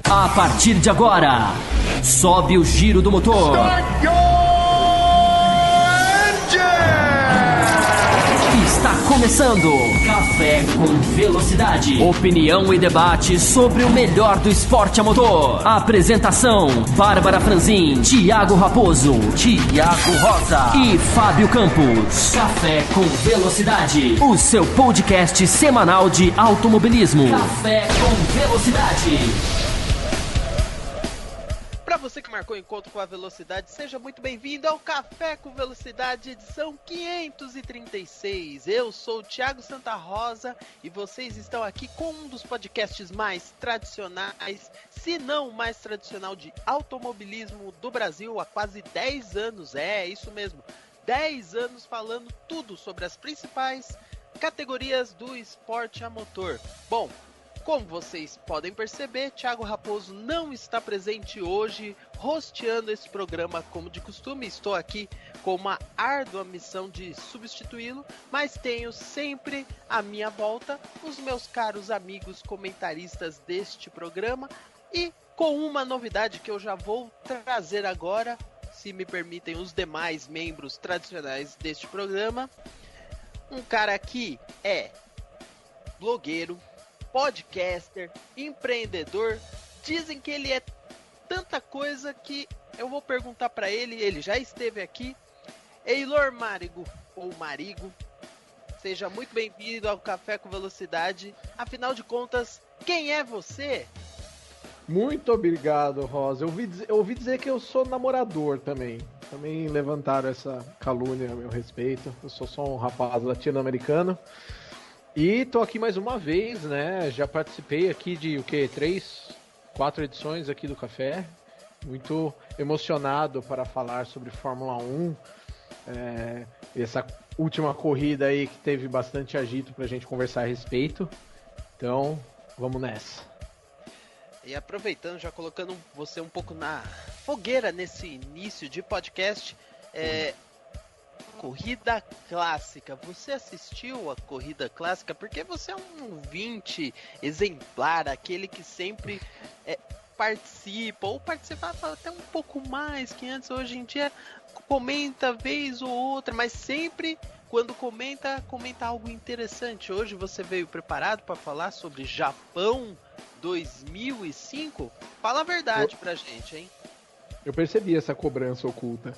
A partir de agora, sobe o giro do motor. Está começando Café com Velocidade. Opinião e debate sobre o melhor do esporte a motor. Apresentação: Bárbara Franzin, Thiago Raposo, Thiago Rosa e Fábio Campos. Café com Velocidade, o seu podcast semanal de automobilismo. Café com Velocidade. Para você que marcou encontro com a velocidade, seja muito bem-vindo ao Café com Velocidade, edição 536. Eu sou o Thiago Santa Rosa e vocês estão aqui com um dos podcasts mais tradicionais, se não o mais tradicional de automobilismo do Brasil há quase 10 anos. É isso mesmo, 10 anos falando tudo sobre as principais categorias do esporte a motor. Bom, como vocês podem perceber, Thiago Raposo não está presente hoje, hosteando esse programa como de costume. Estou aqui com uma árdua missão de substituí-lo, mas tenho sempre à minha volta os meus caros amigos comentaristas deste programa e com uma novidade que eu já vou trazer agora, se me permitem os demais membros tradicionais deste programa. Um cara que é blogueiro, podcaster, empreendedor. Dizem que ele é tanta coisa que eu vou perguntar para ele. Ele já esteve aqui. Eilor Marigo, ou Marigo, seja muito bem-vindo ao Café com Velocidade. Afinal de contas, quem é você? Muito obrigado, Rosa. Eu ouvi dizer que eu sou namorador também. Também levantaram essa calúnia a meu respeito. Eu sou só um rapaz latino-americano. E tô aqui mais uma vez, né? Já participei aqui de 3, 4 edições aqui do Café. Muito emocionado para falar sobre Fórmula 1. Essa última corrida aí que teve bastante agito pra gente conversar a respeito. Então, vamos nessa. E aproveitando, já colocando você um pouco na fogueira nesse início de podcast, Corrida Clássica. Você assistiu a Corrida Clássica? Porque você é um ouvinte exemplar, aquele que sempre participa, ou participava até um pouco mais que antes. Hoje em dia comenta vez ou outra, mas sempre quando comenta algo interessante. Hoje você veio preparado para falar sobre Japão 2005? Fala a verdade pra gente, hein? Eu percebi essa cobrança oculta.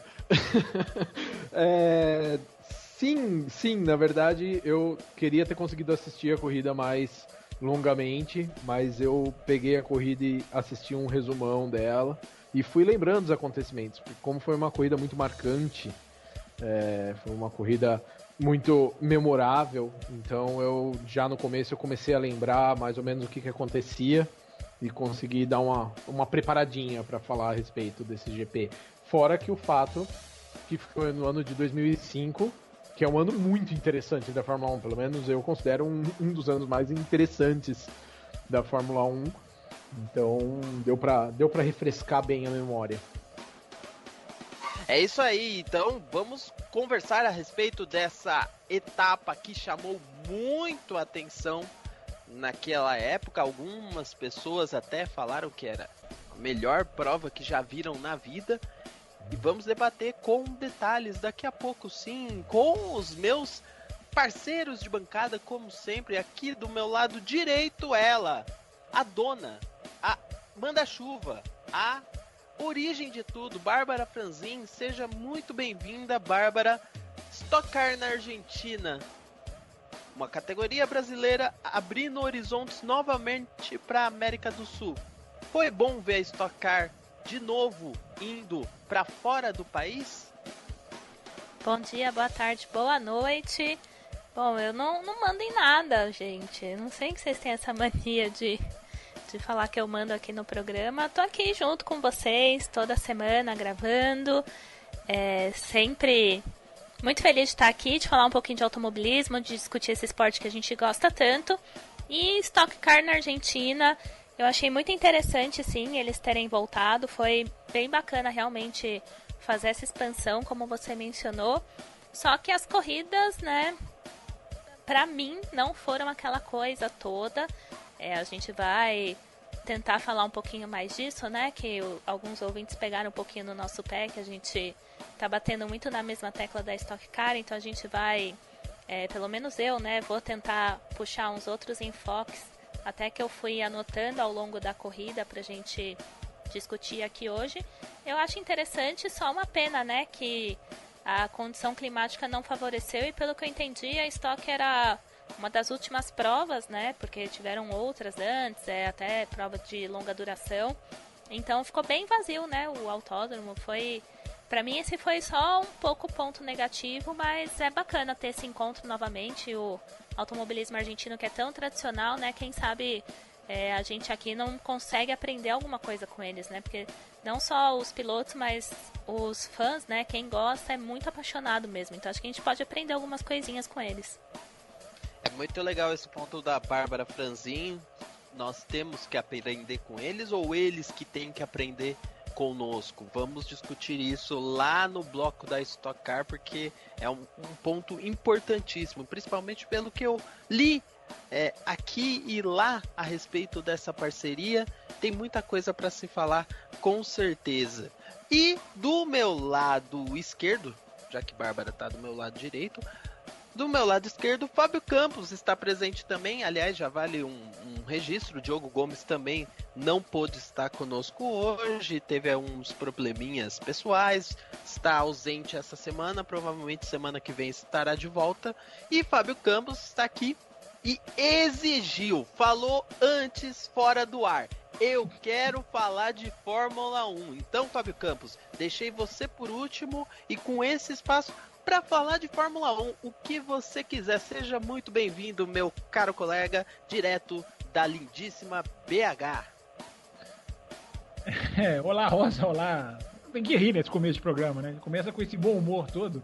Sim, na verdade eu queria ter conseguido assistir a corrida mais longamente, mas eu peguei a corrida e assisti um resumão dela e fui lembrando os acontecimentos, porque como foi uma corrida muito marcante, foi uma corrida muito memorável, então eu já no começo eu comecei a lembrar mais ou menos o que acontecia e consegui dar uma preparadinha para falar a respeito desse GP. Fora que o fato que foi no ano de 2005, que é um ano muito interessante da Fórmula 1, pelo menos eu considero um dos anos mais interessantes da Fórmula 1. Então deu pra refrescar bem a memória. É isso aí, então vamos conversar a respeito dessa etapa que chamou muito a atenção naquela época. Algumas pessoas até falaram que era a melhor prova que já viram na vida. E vamos debater com detalhes daqui a pouco, sim, com os meus parceiros de bancada, como sempre. Aqui do meu lado direito, ela, a dona, a manda-chuva, a origem de tudo, Bárbara Franzin. Seja muito bem-vinda, Bárbara. Stock Car na Argentina, uma categoria brasileira abrindo horizontes novamente para a América do Sul. Foi bom ver a Stock Car de novo indo para fora do país? Bom dia, boa tarde, boa noite. Bom, eu não mando em nada, gente. Eu não sei que vocês têm essa mania de falar que eu mando aqui no programa. Tô aqui junto com vocês toda semana gravando. Sempre muito feliz de estar aqui, de falar um pouquinho de automobilismo, de discutir esse esporte que a gente gosta tanto. E Stock Car na Argentina, eu achei muito interessante, sim, eles terem voltado. Foi bem bacana, realmente, fazer essa expansão, como você mencionou. Só que as corridas, né, pra mim, não foram aquela coisa toda. A gente vai tentar falar um pouquinho mais disso, né? Que alguns ouvintes pegaram um pouquinho no nosso pé, que a gente tá batendo muito na mesma tecla da Stock Car, então a gente vai, pelo menos eu, né? Vou tentar puxar uns outros enfoques, até que eu fui anotando ao longo da corrida pra gente discutir aqui hoje. Eu acho interessante, só uma pena, né? Que a condição climática não favoreceu e, pelo que eu entendi, a Stock era uma das últimas provas, né? Porque tiveram outras antes, até prova de longa duração. Então ficou bem vazio, né? O autódromo foi... Pra mim esse foi só um pouco ponto negativo, mas é bacana ter esse encontro novamente. O automobilismo argentino, que é tão tradicional, né? Quem sabe a gente aqui não consegue aprender alguma coisa com eles, né? Porque não só os pilotos, mas os fãs, né? Quem gosta é muito apaixonado mesmo. Então acho que a gente pode aprender algumas coisinhas com eles. É muito legal esse ponto da Bárbara Franzin. Nós temos que aprender com eles ou eles que têm que aprender conosco? Vamos discutir isso lá no bloco da Stock Car, porque é um ponto importantíssimo, principalmente pelo que eu li aqui e lá a respeito dessa parceria. Tem muita coisa para se falar, com certeza. E do meu lado esquerdo, já que Bárbara está do meu lado direito, do meu lado esquerdo, Fábio Campos está presente também. Aliás, já vale um registro. O Diogo Gomes também não pôde estar conosco hoje. Teve uns probleminhas pessoais. Está ausente essa semana. Provavelmente semana que vem estará de volta. E Fábio Campos está aqui e exigiu, falou antes fora do ar: eu quero falar de Fórmula 1. Então, Fábio Campos, deixei você por último e com esse espaço para falar de Fórmula 1, o que você quiser. Seja muito bem-vindo, meu caro colega, direto da lindíssima BH. Olá, Rosa, olá. Tem que rir nesse começo de programa, né? Começa com esse bom humor todo.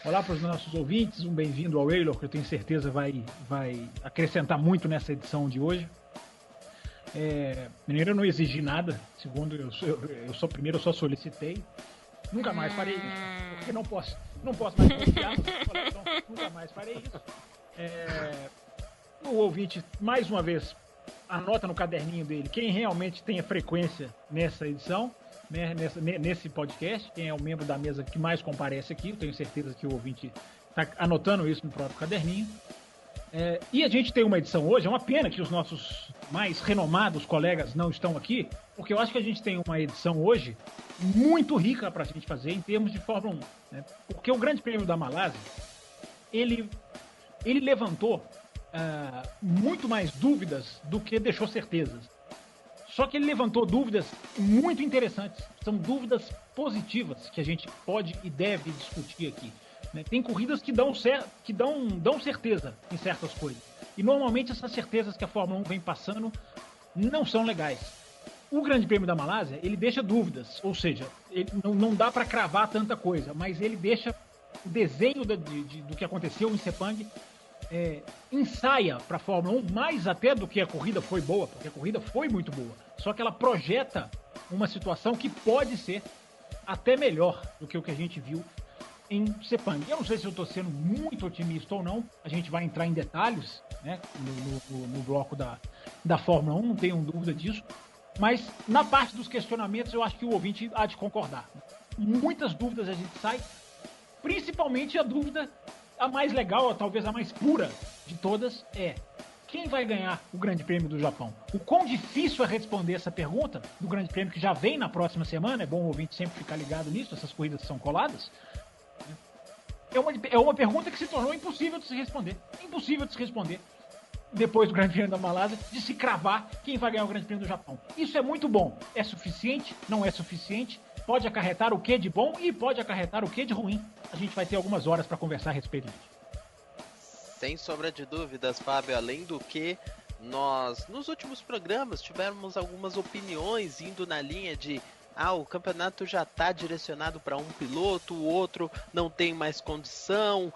Olá para os nossos ouvintes, um bem-vindo ao Eilor, que eu tenho certeza vai acrescentar muito nessa edição de hoje. Primeiro, eu não exigi nada. Segundo, eu só solicitei. Nunca mais farei isso, porque não posso mais confiar nos meus colegas, então nunca mais farei isso. O ouvinte, mais uma vez, anota no caderninho dele quem realmente tem a frequência nessa edição, né, nesse podcast, quem é o membro da mesa que mais comparece aqui. Eu tenho certeza que o ouvinte está anotando isso no próprio caderninho. E a gente tem uma edição hoje. É uma pena que os nossos mais renomados colegas não estão aqui, porque eu acho que a gente tem uma edição hoje muito rica para a gente fazer em termos de Fórmula 1, né? Porque o Grande Prêmio da Malásia, ele levantou muito mais dúvidas do que deixou certezas. Só que ele levantou dúvidas muito interessantes. São dúvidas positivas que a gente pode e deve discutir aqui, né? Tem corridas que dão certeza em certas coisas. E normalmente essas certezas que a Fórmula 1 vem passando não são legais. O Grande Prêmio da Malásia, ele deixa dúvidas, ou seja, ele não dá para cravar tanta coisa, mas ele deixa o desenho do que aconteceu em Sepang, ensaia para a Fórmula 1 mais até do que a corrida foi boa, porque a corrida foi muito boa. Só que ela projeta uma situação que pode ser até melhor do que o que a gente viu em Sepang. Eu não sei se eu estou sendo muito otimista ou não, a gente vai entrar em detalhes, né, no bloco da Fórmula 1, não tenho dúvida disso, mas na parte dos questionamentos eu acho que o ouvinte há de concordar. Muitas dúvidas a gente sai, principalmente a dúvida, a mais legal, talvez a mais pura de todas, quem vai ganhar o Grande Prêmio do Japão? O quão difícil é responder essa pergunta do Grande Prêmio que já vem na próxima semana. É bom o ouvinte sempre ficar ligado nisso, essas corridas são coladas. É uma pergunta que se tornou impossível de se responder. Impossível de se responder depois do Grande Prêmio da Malásia, de se cravar quem vai ganhar o Grande Prêmio do Japão. Isso é muito bom. É suficiente? Não é suficiente? Pode acarretar o que de bom e pode acarretar o que de ruim. A gente vai ter algumas horas para conversar a respeito disso. Sem sombra de dúvidas, Fábio, além do que nós, nos últimos programas, tivemos algumas opiniões indo na linha de o campeonato já está direcionado para um piloto, o outro não tem mais condição,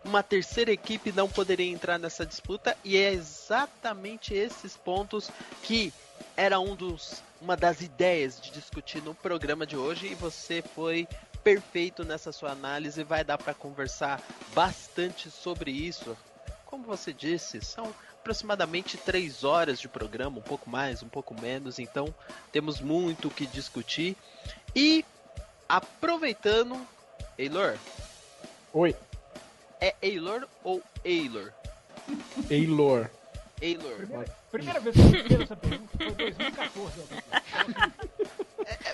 uma terceira equipe não poderia entrar nessa disputa, e é exatamente esses pontos que era uma das ideias de discutir no programa de hoje, e você foi perfeito nessa sua análise. Vai dar para conversar bastante sobre isso. Como você disse, são aproximadamente 3 horas de programa, um pouco mais, um pouco menos, então temos muito o que discutir. E aproveitando, Eilor. Oi. É Eilor ou Eilor? Eilor. Eilor. Primeira vez que eu fiz essa pergunta foi em 2014.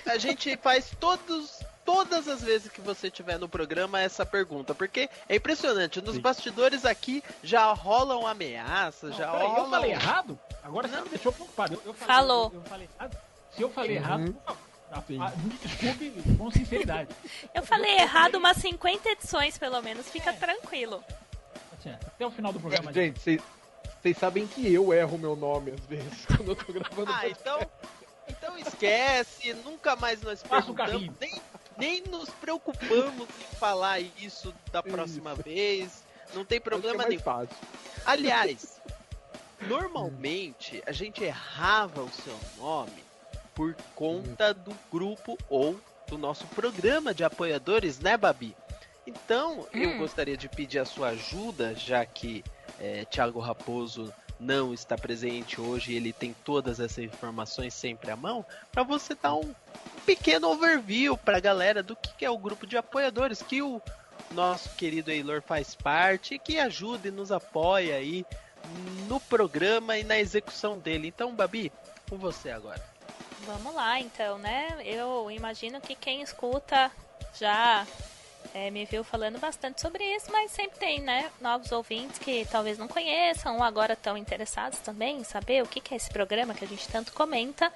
A gente faz todas as vezes que você estiver no programa essa pergunta, porque é impressionante, nos bastidores aqui já rolam ameaças, já rolam... Eu falei errado? Agora você me deixou preocupado. Falou. Eu falei errado? Se eu falei errado, por favor, me desculpe com sinceridade. Eu falei errado umas 50 edições, pelo menos. Fica tranquilo. Até o final do programa. Gente, vocês sabem que eu erro meu nome às vezes quando eu tô gravando. Então esquece, nunca mais nós perguntamos, nem nos preocupamos em falar isso da próxima vez. Não tem problema nenhum. Fácil. Aliás, normalmente a gente errava o seu nome por conta do grupo ou do nosso programa de apoiadores, né, Babi? Então, eu gostaria de pedir a sua ajuda, já que Thiago Raposo não está presente hoje e ele tem todas essas informações sempre à mão, para você dar um pequeno overview para a galera do que é o grupo de apoiadores, que o nosso querido Eilor faz parte e que ajuda e nos apoia aí no programa e na execução dele. Então, Babi, com você agora. Vamos lá, então, né? Eu imagino que quem escuta já me viu falando bastante sobre isso, mas sempre tem, né, novos ouvintes que talvez não conheçam ou agora estão interessados também em saber o que é esse programa que a gente tanto comenta.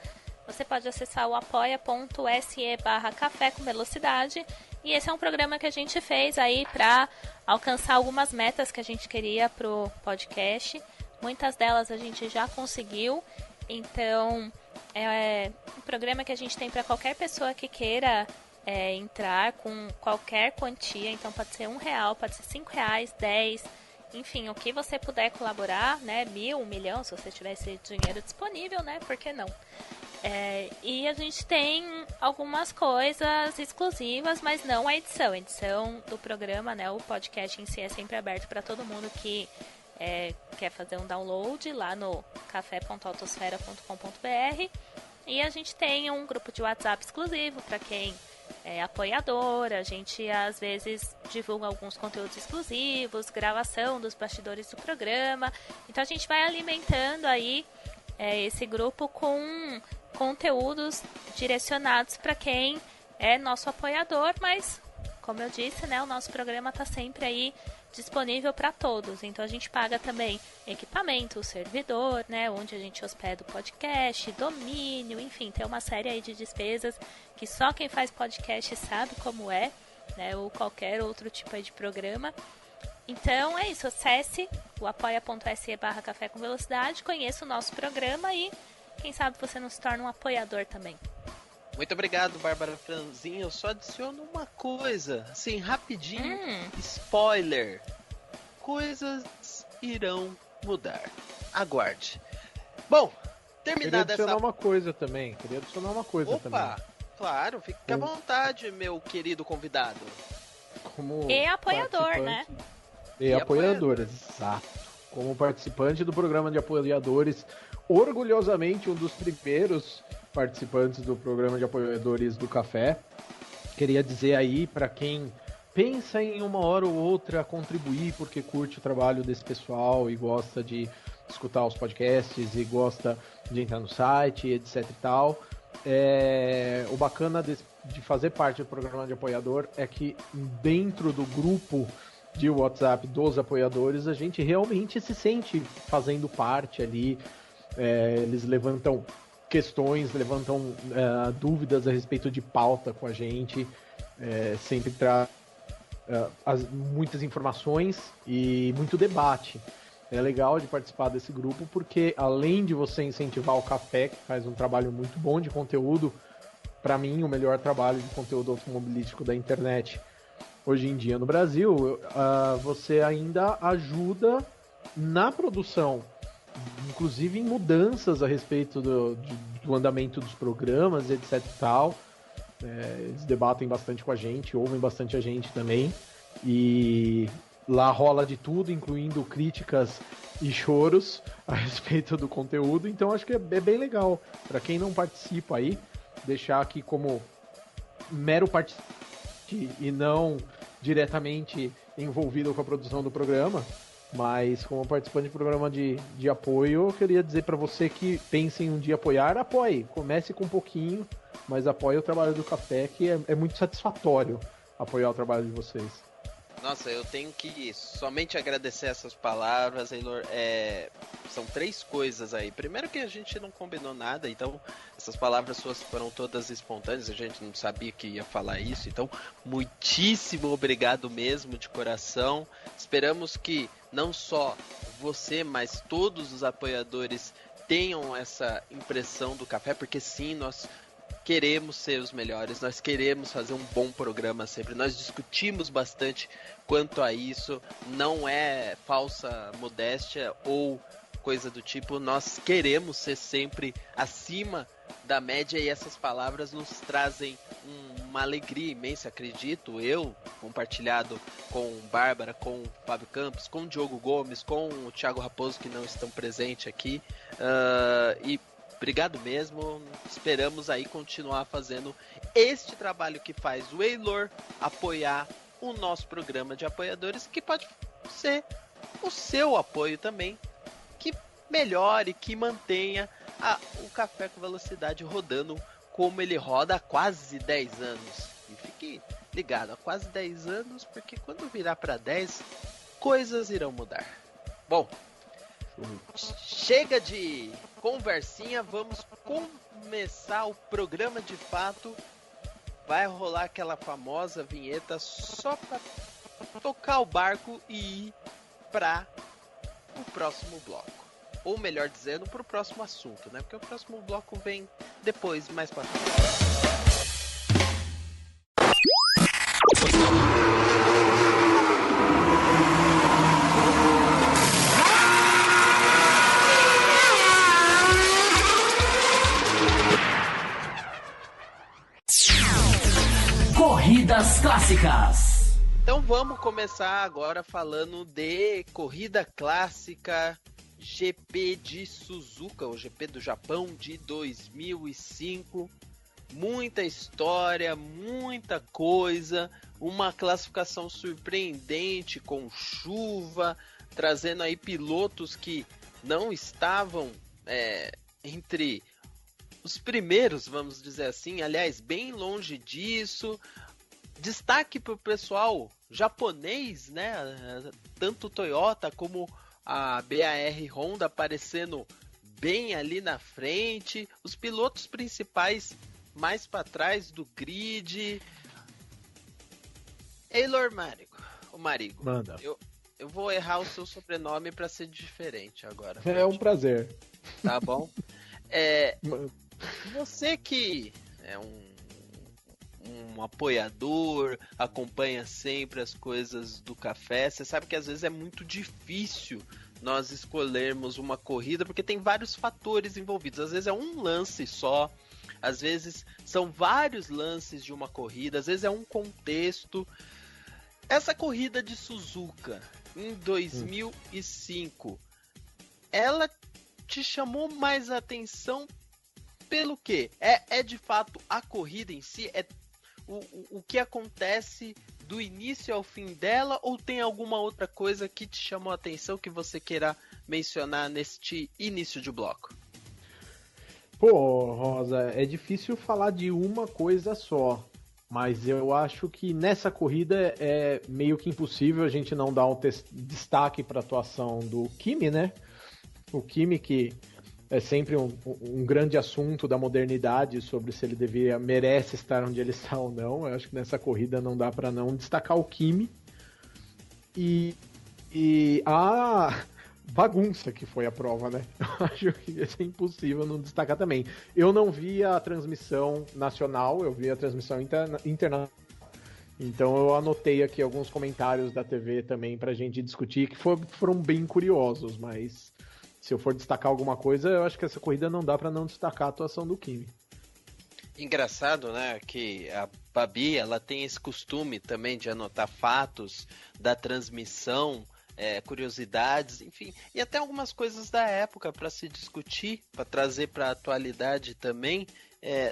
Você pode acessar o apoia.se/café com velocidade. E esse é um programa que a gente fez aí para alcançar algumas metas que a gente queria pro podcast. Muitas delas a gente já conseguiu. Então, é um programa que a gente tem para qualquer pessoa que queira entrar com qualquer quantia. Então, pode ser R$1, pode ser R$5, 10, enfim, o que você puder colaborar, né? 1.000, 1 milhão, se você tiver esse dinheiro disponível, né? Por que não? E a gente tem algumas coisas exclusivas, mas não a edição. A edição do programa, né? O podcast em si é sempre aberto para todo mundo que quer fazer um download lá no café.autosfera.com.br. E a gente tem um grupo de WhatsApp exclusivo para quem é apoiador. A gente às vezes divulga alguns conteúdos exclusivos, gravação dos bastidores do programa. Então a gente vai alimentando aí esse grupo com conteúdos direcionados para quem é nosso apoiador, mas como eu disse, né, o nosso programa está sempre aí disponível para todos. Então a gente paga também equipamento, servidor, né, onde a gente hospeda o podcast, domínio, enfim, tem uma série aí de despesas que só quem faz podcast sabe como é, né, ou qualquer outro tipo aí de programa. Então é isso, acesse o apoia.se/café com velocidade, conheça o nosso programa e quem sabe você não se torna um apoiador também. Muito obrigado, Bárbara Franzin. Eu só adiciono uma coisa, assim, rapidinho. Spoiler. Coisas irão mudar. Aguarde. Bom, terminada essa... Queria adicionar uma coisa também. Opa, claro, fique à vontade, meu querido convidado. Como e apoiador, né? E apoiadores, exato. Como participante do programa de apoiadores, orgulhosamente um dos primeiros participantes do programa de apoiadores do Café. Queria dizer aí para quem pensa em uma hora ou outra contribuir porque curte o trabalho desse pessoal e gosta de escutar os podcasts e gosta de entrar no site, etc e tal. O bacana de fazer parte do programa de apoiador é que dentro do grupo de WhatsApp dos apoiadores a gente realmente se sente fazendo parte ali. Eles levantam questões, levantam dúvidas a respeito de pauta com a gente, sempre traz muitas informações e muito debate. É legal de participar desse grupo porque além de você incentivar o Café, que faz um trabalho muito bom de conteúdo, para mim o melhor trabalho de conteúdo automobilístico da internet hoje em dia no Brasil, você ainda ajuda na produção, inclusive em mudanças a respeito do andamento dos programas, etc e tal. Eles debatem bastante com a gente, ouvem bastante a gente também. E Lá rola de tudo, incluindo críticas e choros a respeito do conteúdo, então acho que é bem legal. Para quem não participa aí, deixar aqui como mero participante e não diretamente envolvido com a produção do programa, mas como participante de programa de apoio, eu queria dizer para você que pense em um dia apoiar, apoie. Comece com um pouquinho, mas apoie o trabalho do Café, que é muito satisfatório apoiar o trabalho de vocês. Nossa, eu tenho que somente agradecer essas palavras, Eilor. São 3 coisas aí. Primeiro que a gente não combinou nada, então essas palavras suas foram todas espontâneas, a gente não sabia que ia falar isso, então muitíssimo obrigado mesmo, de coração. Esperamos que não só você, mas todos os apoiadores tenham essa impressão do Café, porque sim, nós queremos ser os melhores, nós queremos fazer um bom programa sempre, nós discutimos bastante quanto a isso, não é falsa modéstia ou coisa do tipo, nós queremos ser sempre acima da média e essas palavras nos trazem uma alegria imensa, acredito eu, compartilhado com Bárbara, com Fábio Campos, com Diogo Gomes, com o Thiago Raposo, que não estão presentes aqui, e obrigado mesmo, esperamos aí continuar fazendo este trabalho que faz o Eilor apoiar o nosso programa de apoiadores, que pode ser o seu apoio também, que melhore, que mantenha o Café com Velocidade rodando como ele roda há quase 10 anos. E fique ligado, há quase 10 anos, porque quando virar para 10, coisas irão mudar. Bom, chega de conversinha, vamos começar o programa de fato. Vai rolar aquela famosa vinheta só para tocar o barco e ir para o próximo bloco. Ou melhor dizendo, para o próximo assunto, né? Porque o próximo bloco vem depois, mais para frente. Corridas clássicas. Então vamos começar agora falando de corrida clássica GP de Suzuka, o GP do Japão de 2005. Muita história, muita coisa, uma classificação surpreendente com chuva, trazendo aí pilotos que não estavam entre os primeiros, vamos dizer assim, aliás, bem longe disso. Destaque para o pessoal japonês, né? Tanto Toyota como a BAR Honda aparecendo bem ali na frente. Os pilotos principais mais para trás do grid. Eilor Marigo. Manda. Eu vou errar o seu sobrenome para ser diferente agora. É um prazer. Tá bom? Você que é um apoiador, acompanha sempre as coisas do Café, você sabe que às vezes é muito difícil nós escolhermos uma corrida, porque tem vários fatores envolvidos. Às vezes é um lance só, às vezes são vários lances de uma corrida, às vezes é um contexto. Essa corrida de Suzuka em 2005, ela te chamou mais atenção pelo quê? É de fato a corrida em si? É o que acontece do início ao fim dela, ou tem alguma outra coisa que te chamou a atenção que você queira mencionar neste início de bloco? Pô, Rosa, é difícil falar de uma coisa só, mas eu acho que nessa corrida é meio que impossível a gente não dar um destaque para a atuação do Kimi, né? O Kimi, que é sempre um grande assunto da modernidade sobre se ele merece estar onde ele está ou não. Eu acho que nessa corrida não dá para não destacar o Kimi e a bagunça que foi a prova, né? Eu acho que ia ser impossível não destacar também. Eu não vi a transmissão nacional, eu vi a transmissão internacional. Então eu anotei aqui alguns comentários da TV também pra gente discutir, que foram bem curiosos, mas se eu for destacar alguma coisa, eu acho que essa corrida não dá pra não destacar a atuação do Kimi. Engraçado, né, que a Babi, ela tem esse costume também de anotar fatos da transmissão, curiosidades, enfim, e até algumas coisas da época para se discutir, para trazer para a atualidade também.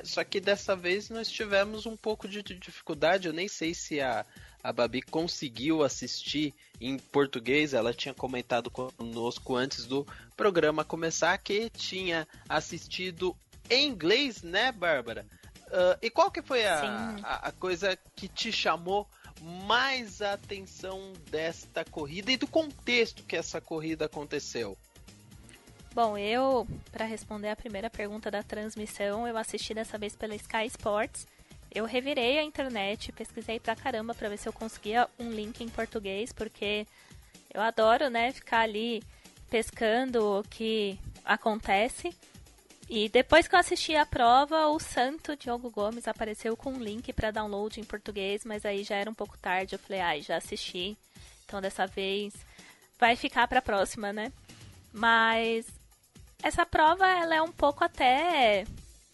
Só que dessa vez nós tivemos um pouco de dificuldade. Eu nem sei se a Babi conseguiu assistir em português. Ela tinha comentado conosco antes do programa começar que tinha assistido em inglês, né, Bárbara? E qual que foi a coisa que te chamou mais a atenção desta corrida e do contexto que essa corrida aconteceu? Bom, para responder a primeira pergunta da transmissão, eu assisti dessa vez pela Sky Sports. Eu revirei a internet, pesquisei pra caramba pra ver se eu conseguia um link em português, porque eu adoro, né, ficar ali pescando o que acontece. E depois que eu assisti a prova, o santo Diogo Gomes apareceu com um link para download em português, mas aí já era um pouco tarde. Eu falei, já assisti, então dessa vez vai ficar para a próxima, né? Mas essa prova, ela é um pouco até,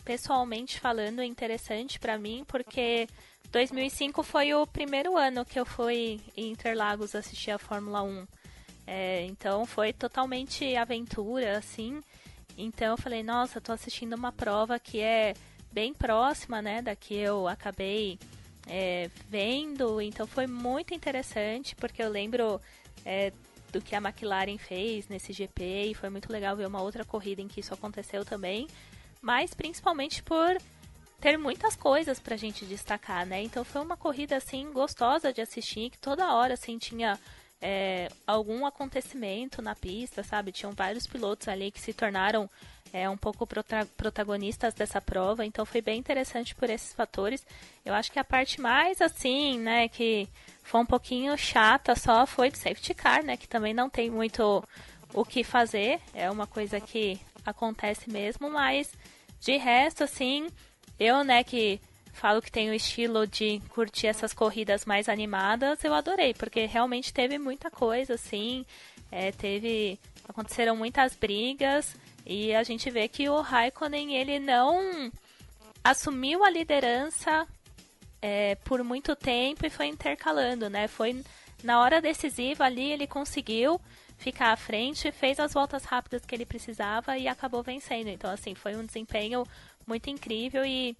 pessoalmente falando, interessante para mim, porque 2005 foi o primeiro ano que eu fui em Interlagos assistir a Fórmula 1. Então foi totalmente aventura, assim. Então eu falei, nossa, tô assistindo uma prova que é bem próxima, né, da que eu acabei vendo. Então foi muito interessante, porque eu lembro do que a McLaren fez nesse GP, e foi muito legal ver uma outra corrida em que isso aconteceu também. Mas principalmente por ter muitas coisas pra gente destacar, né? Então foi uma corrida, assim, gostosa de assistir, que toda hora, assim, tinha algum acontecimento na pista, sabe? Tinham vários pilotos ali que se tornaram um pouco protagonistas dessa prova, então foi bem interessante por esses fatores. Eu acho que a parte mais, assim, né, que foi um pouquinho chata só foi do safety car, né, que também não tem muito o que fazer, é uma coisa que acontece mesmo, mas de resto, assim, eu, né, que falo que tem o estilo de curtir essas corridas mais animadas, eu adorei, porque realmente teve muita coisa, assim, aconteceram muitas brigas, e a gente vê que o Raikkonen, ele não assumiu a liderança por muito tempo e foi intercalando, né? Foi na hora decisiva ali, ele conseguiu ficar à frente, fez as voltas rápidas que ele precisava e acabou vencendo. Então, assim, foi um desempenho muito incrível e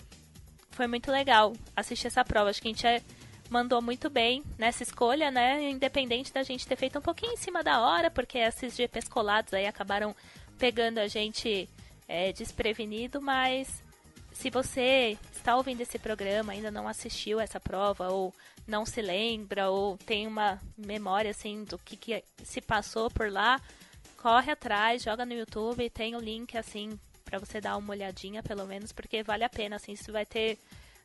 foi muito legal assistir essa prova. Acho que a gente mandou muito bem nessa escolha, né? Independente da gente ter feito um pouquinho em cima da hora, porque esses GPs colados aí acabaram pegando a gente desprevenido, mas se você está ouvindo esse programa, ainda não assistiu essa prova, ou não se lembra, ou tem uma memória assim do que se passou por lá, corre atrás, joga no YouTube, tem o link assim para você dar uma olhadinha, pelo menos, porque vale a pena, assim, isso vai ter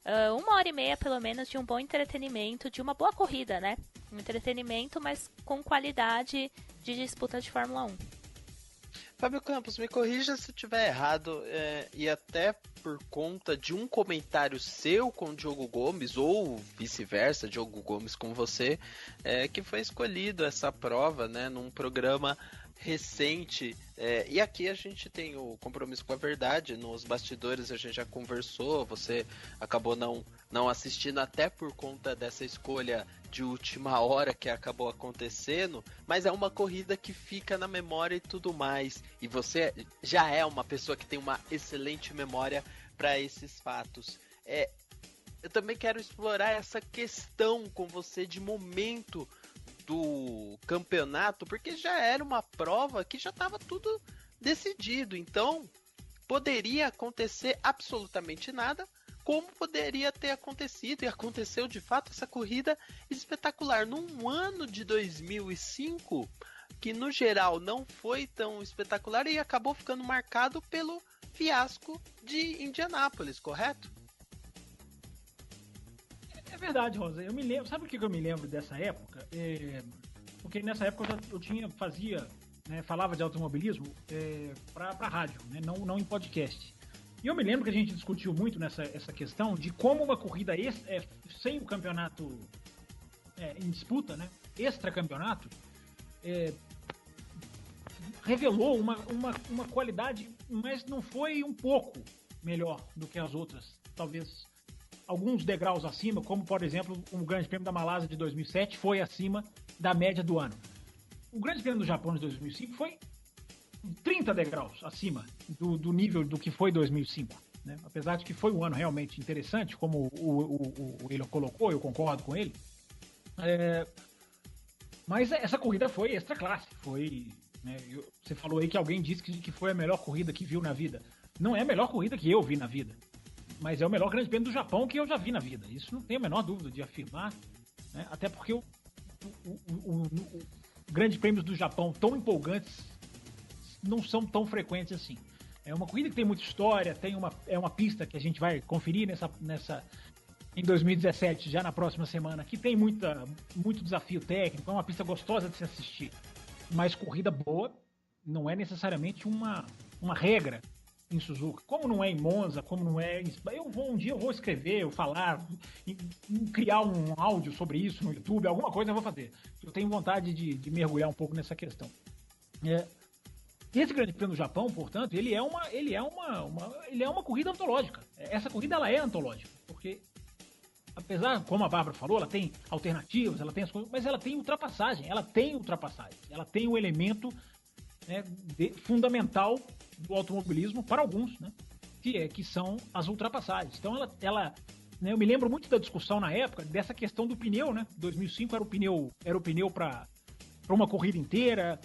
1h30, pelo menos, de um bom entretenimento, de uma boa corrida, né? Um entretenimento, mas com qualidade de disputa de Fórmula 1. Fábio Campos, me corrija se eu estiver errado, e até por conta de um comentário seu com o Diogo Gomes, ou vice-versa, Diogo Gomes com você, que foi escolhido essa prova, né, num programa recente, e aqui a gente tem o compromisso com a verdade. Nos bastidores a gente já conversou, você acabou não assistindo até por conta dessa escolha de última hora que acabou acontecendo, mas é uma corrida que fica na memória e tudo mais, e você já é uma pessoa que tem uma excelente memória para esses fatos. Eu também quero explorar essa questão com você de momento do campeonato, porque já era uma prova que já estava tudo decidido, então poderia acontecer absolutamente nada, como poderia ter acontecido, e aconteceu de fato essa corrida espetacular num ano de 2005 que no geral não foi tão espetacular e acabou ficando marcado pelo fiasco de Indianápolis, correto? É verdade, Rosa. Eu me lembro. Sabe o que eu me lembro dessa época? Porque nessa época eu fazia, né, falava de automobilismo para rádio, né, não em podcast. E eu me lembro que a gente discutiu muito essa questão de como uma corrida sem o campeonato em disputa, né, extra-campeonato, revelou uma qualidade, mas não foi um pouco melhor do que as outras talvez alguns degraus acima, como, por exemplo, o Grande Prêmio da Malásia de 2007 foi acima da média do ano. O Grande Prêmio do Japão de 2005 foi 30 degraus acima do nível do que foi 2005. Né? Apesar de que foi um ano realmente interessante, como o Willer colocou, eu concordo com ele. Mas essa corrida foi extra classe. Foi, né, você falou aí que alguém disse que foi a melhor corrida que viu na vida. Não é a melhor corrida que eu vi na vida, mas é o melhor Grande Prêmio do Japão que eu já vi na vida. Isso não tenho a menor dúvida de afirmar, né? Até porque o Grande Prêmios do Japão tão empolgantes não são tão frequentes assim. É uma corrida que tem muita história, é uma pista que a gente vai conferir em 2017, já na próxima semana, que tem muito desafio técnico, é uma pista gostosa de se assistir. Mas corrida boa não é necessariamente uma regra em Suzuka. Como não é em Monza, como não é em... Um dia eu vou escrever, eu falar, criar um áudio sobre isso no YouTube, alguma coisa eu vou fazer. Eu tenho vontade de mergulhar um pouco nessa questão. Esse Grande Prêmio do Japão, portanto, ele é uma corrida antológica. Essa corrida ela é antológica, porque apesar, como a Bárbara falou, ela tem alternativas, ela tem as coisas, mas ela tem ultrapassagem, ela tem o elemento, né, fundamental do automobilismo para alguns, né, que são as ultrapassagens. Então né, eu me lembro muito da discussão na época dessa questão do pneu, né? 2005 era o pneu para uma corrida inteira.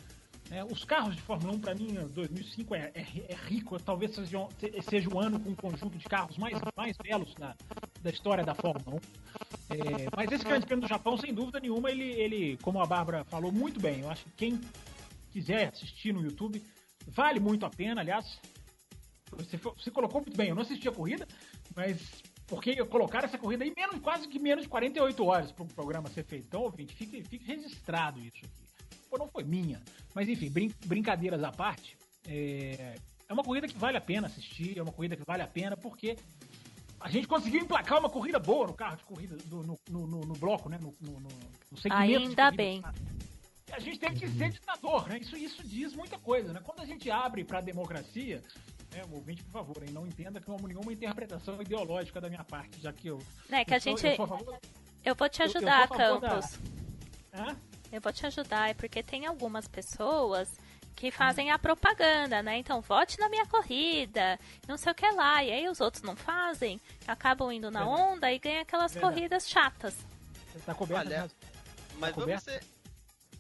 Os carros de Fórmula 1, para mim, 2005 é rico, talvez seja o ano com um conjunto de carros mais belos da história da Fórmula 1. Mas esse Grande Prêmio do Japão, sem dúvida nenhuma, ele, como a Bárbara falou muito bem, eu acho que quem quiser assistir no YouTube, vale muito a pena. Aliás, você colocou muito bem, eu não assisti a corrida, mas porque colocaram essa corrida aí quase que menos de 48 horas para o programa ser feito. Então, ouvinte, fique registrado isso aqui. Não foi minha, mas enfim, brincadeiras à parte, é uma corrida que vale a pena assistir, é uma corrida que vale a pena porque a gente conseguiu emplacar uma corrida boa no carro de corrida, no bloco, né, no segmento. Ainda bem. A gente teve que ser ditador, né? Isso diz muita coisa, né? Quando a gente abre para a democracia, né, ouvinte, por favor, não entenda como nenhuma interpretação ideológica da minha parte, já que eu... Eu vou te ajudar, Campos. Eu vou te ajudar, é porque tem algumas pessoas que fazem a propaganda, né? Então, vote na minha corrida, não sei o que lá. E aí os outros não fazem, acabam indo na onda e ganham aquelas corridas chatas. Tá coberto, olha, mas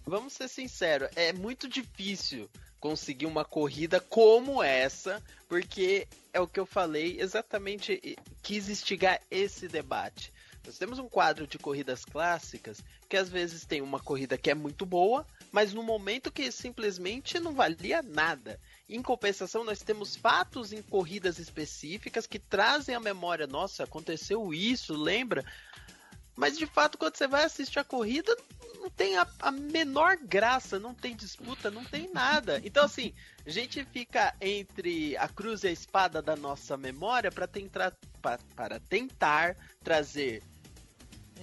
vamos ser sinceros, é muito difícil conseguir uma corrida como essa, porque é o que eu falei, exatamente quis instigar esse debate. Nós temos um quadro de corridas clássicas que às vezes tem uma corrida que é muito boa, mas no momento que simplesmente não valia nada. Em compensação, nós temos fatos em corridas específicas que trazem à memória, nossa, aconteceu isso, lembra? Mas de fato, quando você vai assistir a corrida, não tem a menor graça, não tem disputa, não tem nada. Então assim, a gente fica entre a cruz e a espada da nossa memória para tentar trazer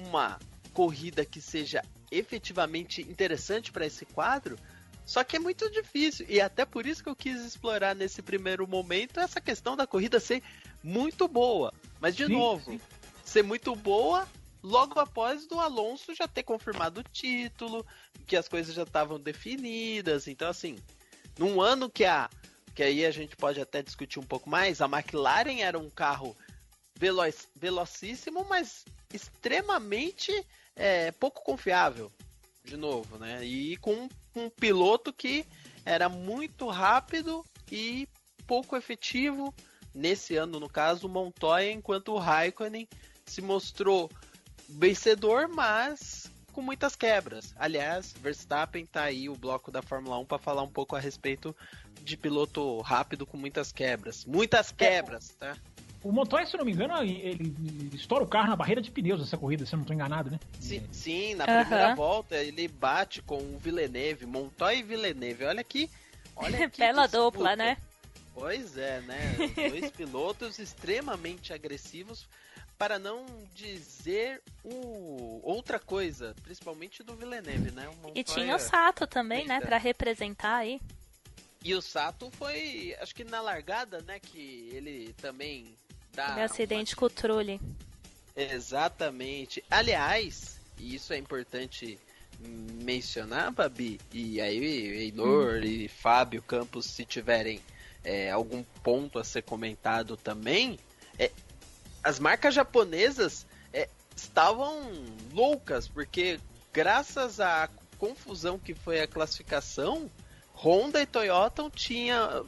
uma corrida que seja efetivamente interessante para esse quadro, só que é muito difícil, e até por isso que eu quis explorar nesse primeiro momento essa questão da corrida ser muito boa, mas de novo, ser muito boa logo após do Alonso já ter confirmado o título, que as coisas já estavam definidas. Então assim, num ano que aí a gente pode até discutir um pouco mais, a McLaren era um carro velocíssimo, mas extremamente pouco confiável, de novo, né? E com um piloto que era muito rápido e pouco efetivo. Nesse ano, no caso, o Montoya, enquanto o Raikkonen se mostrou vencedor, mas com muitas quebras. Aliás, Verstappen tá aí, o bloco da Fórmula 1, para falar um pouco a respeito de piloto rápido com muitas quebras. Muitas quebras, tá? O Montoya, se eu não me engano, ele estoura o carro na barreira de pneus nessa corrida, se eu não estou enganado, né? Sim, na primeira volta ele bate com o Villeneuve, Montoya e Villeneuve. Olha que bela dupla, né? Pois é, né? Dois pilotos extremamente agressivos, para não dizer outra coisa, principalmente do Villeneuve, né? E tinha o Sato também, né? Para representar aí. E o Sato foi, acho que na largada, né? Que ele também dar acidente com o Trulli. Exatamente. Aliás, e isso é importante mencionar, Babi, e aí Heitor e Fábio Campos, se tiverem algum ponto a ser comentado também, as marcas japonesas estavam loucas, porque graças à confusão que foi a classificação, Honda e Toyota tinham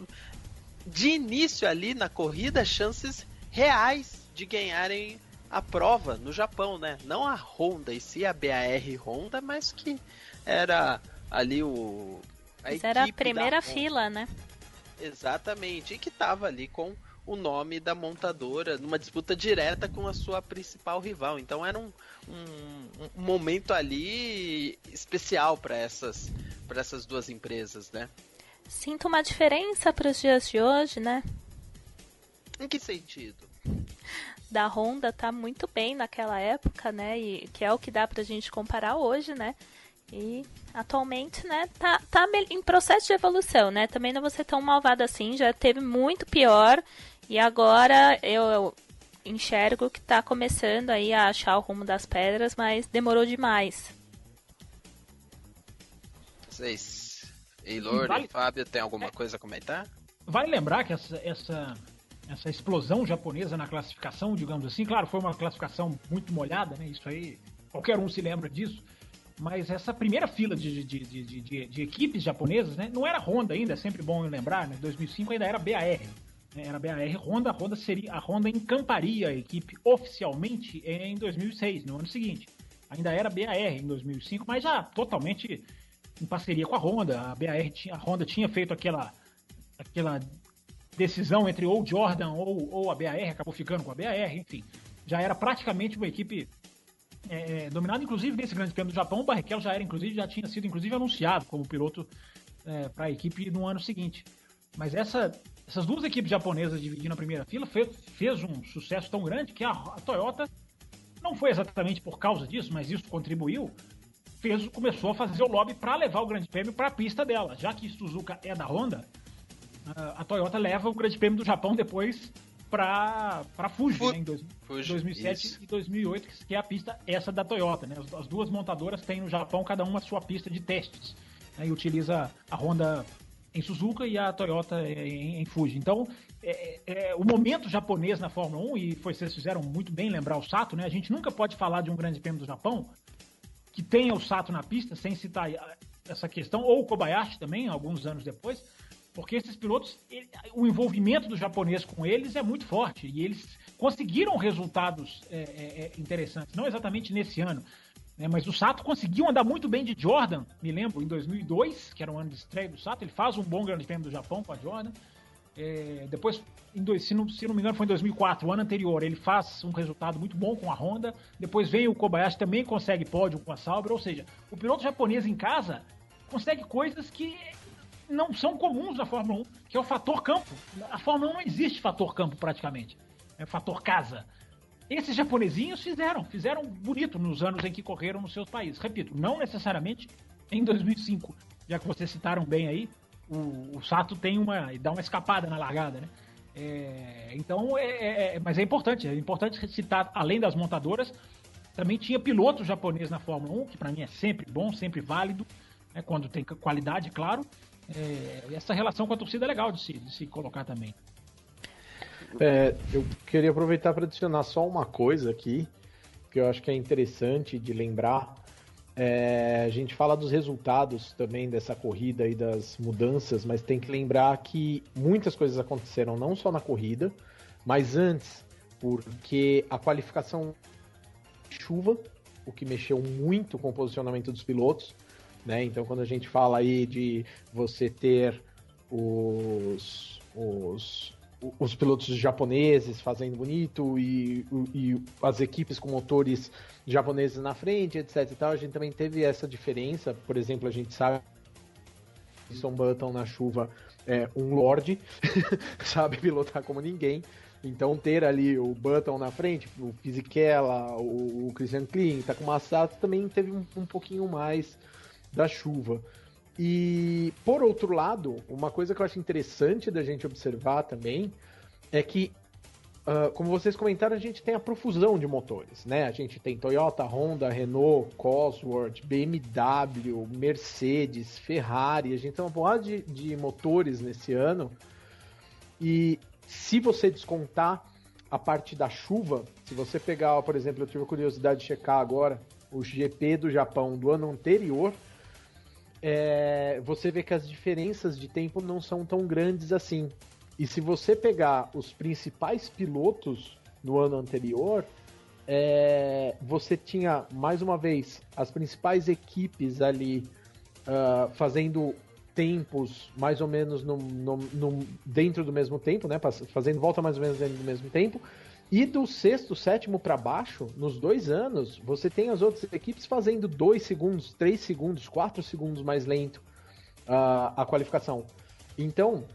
de início ali na corrida chances reais de ganharem a prova no Japão, né? Não a Honda e sim a BAR Honda, mas que era ali Mas era a primeira fila, né? Exatamente, e que tava ali com o nome da montadora numa disputa direta com a sua principal rival. Então era um momento ali especial para essas duas empresas, né? Sinto uma diferença para os dias de hoje, né? Em que sentido? Da Honda tá muito bem naquela época, né? E que é o que dá pra gente comparar hoje, né? E atualmente, né, tá em processo de evolução, né? Também não vou ser tão malvada assim, já teve muito pior. E agora eu enxergo que tá começando aí a achar o rumo das pedras, mas demorou demais. Vocês, Eilor e Fábio, tem alguma coisa a comentar? Vale lembrar que essa explosão japonesa na classificação, digamos assim, claro, foi uma classificação muito molhada, né? Isso aí, qualquer um se lembra disso. Mas essa primeira fila de equipes japonesas, né? Não era Honda ainda, é sempre bom lembrar, né? Em 2005 ainda era BAR. Né? Era BAR Honda, a Honda encamparia a equipe oficialmente em 2006, no ano seguinte. Ainda era BAR em 2005, mas já totalmente em parceria com a Honda. A Honda tinha feito aquela decisão entre ou Jordan ou a BAR, acabou ficando com a BAR, enfim. Já era praticamente uma equipe dominada, inclusive nesse Grande Prêmio do Japão. O Barrichello já tinha sido inclusive anunciado como piloto para a equipe no ano seguinte. Mas essas duas equipes japonesas dividindo a primeira fila fez um sucesso tão grande que a Toyota, não foi exatamente por causa disso, mas isso contribuiu, começou a fazer o lobby para levar o Grande Prêmio para a pista dela. Já que Suzuka é da Honda, a Toyota leva o Grande Prêmio do Japão depois para Fuji, né, em 2007 isso. E 2008, que é a pista essa da Toyota. Né? As duas montadoras têm no Japão cada uma a sua pista de testes, né, e utiliza a Honda em Suzuka e a Toyota em Fuji. Então, o momento japonês na Fórmula 1, e vocês fizeram muito bem lembrar o Sato, né? A gente nunca pode falar de um Grande Prêmio do Japão que tenha o Sato na pista sem citar essa questão, ou o Kobayashi também, alguns anos depois, porque esses pilotos, o envolvimento do japonês com eles é muito forte, e eles conseguiram resultados interessantes, não exatamente nesse ano, né, mas o Sato conseguiu andar muito bem de Jordan, me lembro, em 2002, que era o ano de estreia do Sato. Ele faz um bom Grande Prêmio do Japão com a Jordan. Depois, se não me engano, foi em 2004, o ano anterior, ele faz um resultado muito bom com a Honda. Depois vem o Kobayashi, também consegue pódio com a Sauber. Ou seja, o piloto japonês em casa consegue coisas que não são comuns na Fórmula 1, que é o fator campo. A Fórmula 1 não existe fator campo praticamente, é fator casa. Esses japonesinhos fizeram bonito nos anos em que correram nos seus países. Repito, não necessariamente em 2005, já que vocês citaram bem aí, o Sato dá uma escapada na largada, né? Mas é importante citar, além das montadoras, também tinha piloto japonês na Fórmula 1, que para mim é sempre bom, sempre válido, né, quando tem qualidade, claro. Essa relação com a torcida é legal de se colocar também. Eu queria aproveitar para adicionar só uma coisa aqui, que eu acho que é interessante de lembrar. A gente fala dos resultados também dessa corrida e das mudanças, mas tem que lembrar que muitas coisas aconteceram não só na corrida, mas antes, porque a qualificação chuva, o que mexeu muito com o posicionamento dos pilotos, né? Então quando a gente fala aí de você ter os pilotos japoneses fazendo bonito e as equipes com motores japoneses na frente, etc e tal, a gente também teve essa diferença. Por exemplo, a gente sabe que Jenson Button na chuva é um lorde, sabe pilotar como ninguém. Então ter ali o Button na frente, o Fisichella, o Christian Klien, Takuma Sato também teve um pouquinho mais da chuva. E, por outro lado, uma coisa que eu acho interessante da gente observar também é que como vocês comentaram, a gente tem a profusão de motores, né? A gente tem Toyota, Honda, Renault, Cosworth, BMW, Mercedes, Ferrari, a gente tem uma porrada de motores nesse ano. E se você descontar a parte da chuva, se você pegar, por exemplo, eu tive a curiosidade de checar agora o GP do Japão do ano anterior, você vê que as diferenças de tempo não são tão grandes assim. E se você pegar os principais pilotos no ano anterior, você tinha, mais uma vez, as principais equipes ali fazendo tempos mais ou menos dentro do mesmo tempo, né? Fazendo volta mais ou menos dentro do mesmo tempo. E do sexto, sétimo para baixo, nos 2 anos, você tem as outras equipes fazendo 2 segundos, 3 segundos, 4 segundos mais lento a qualificação. Então,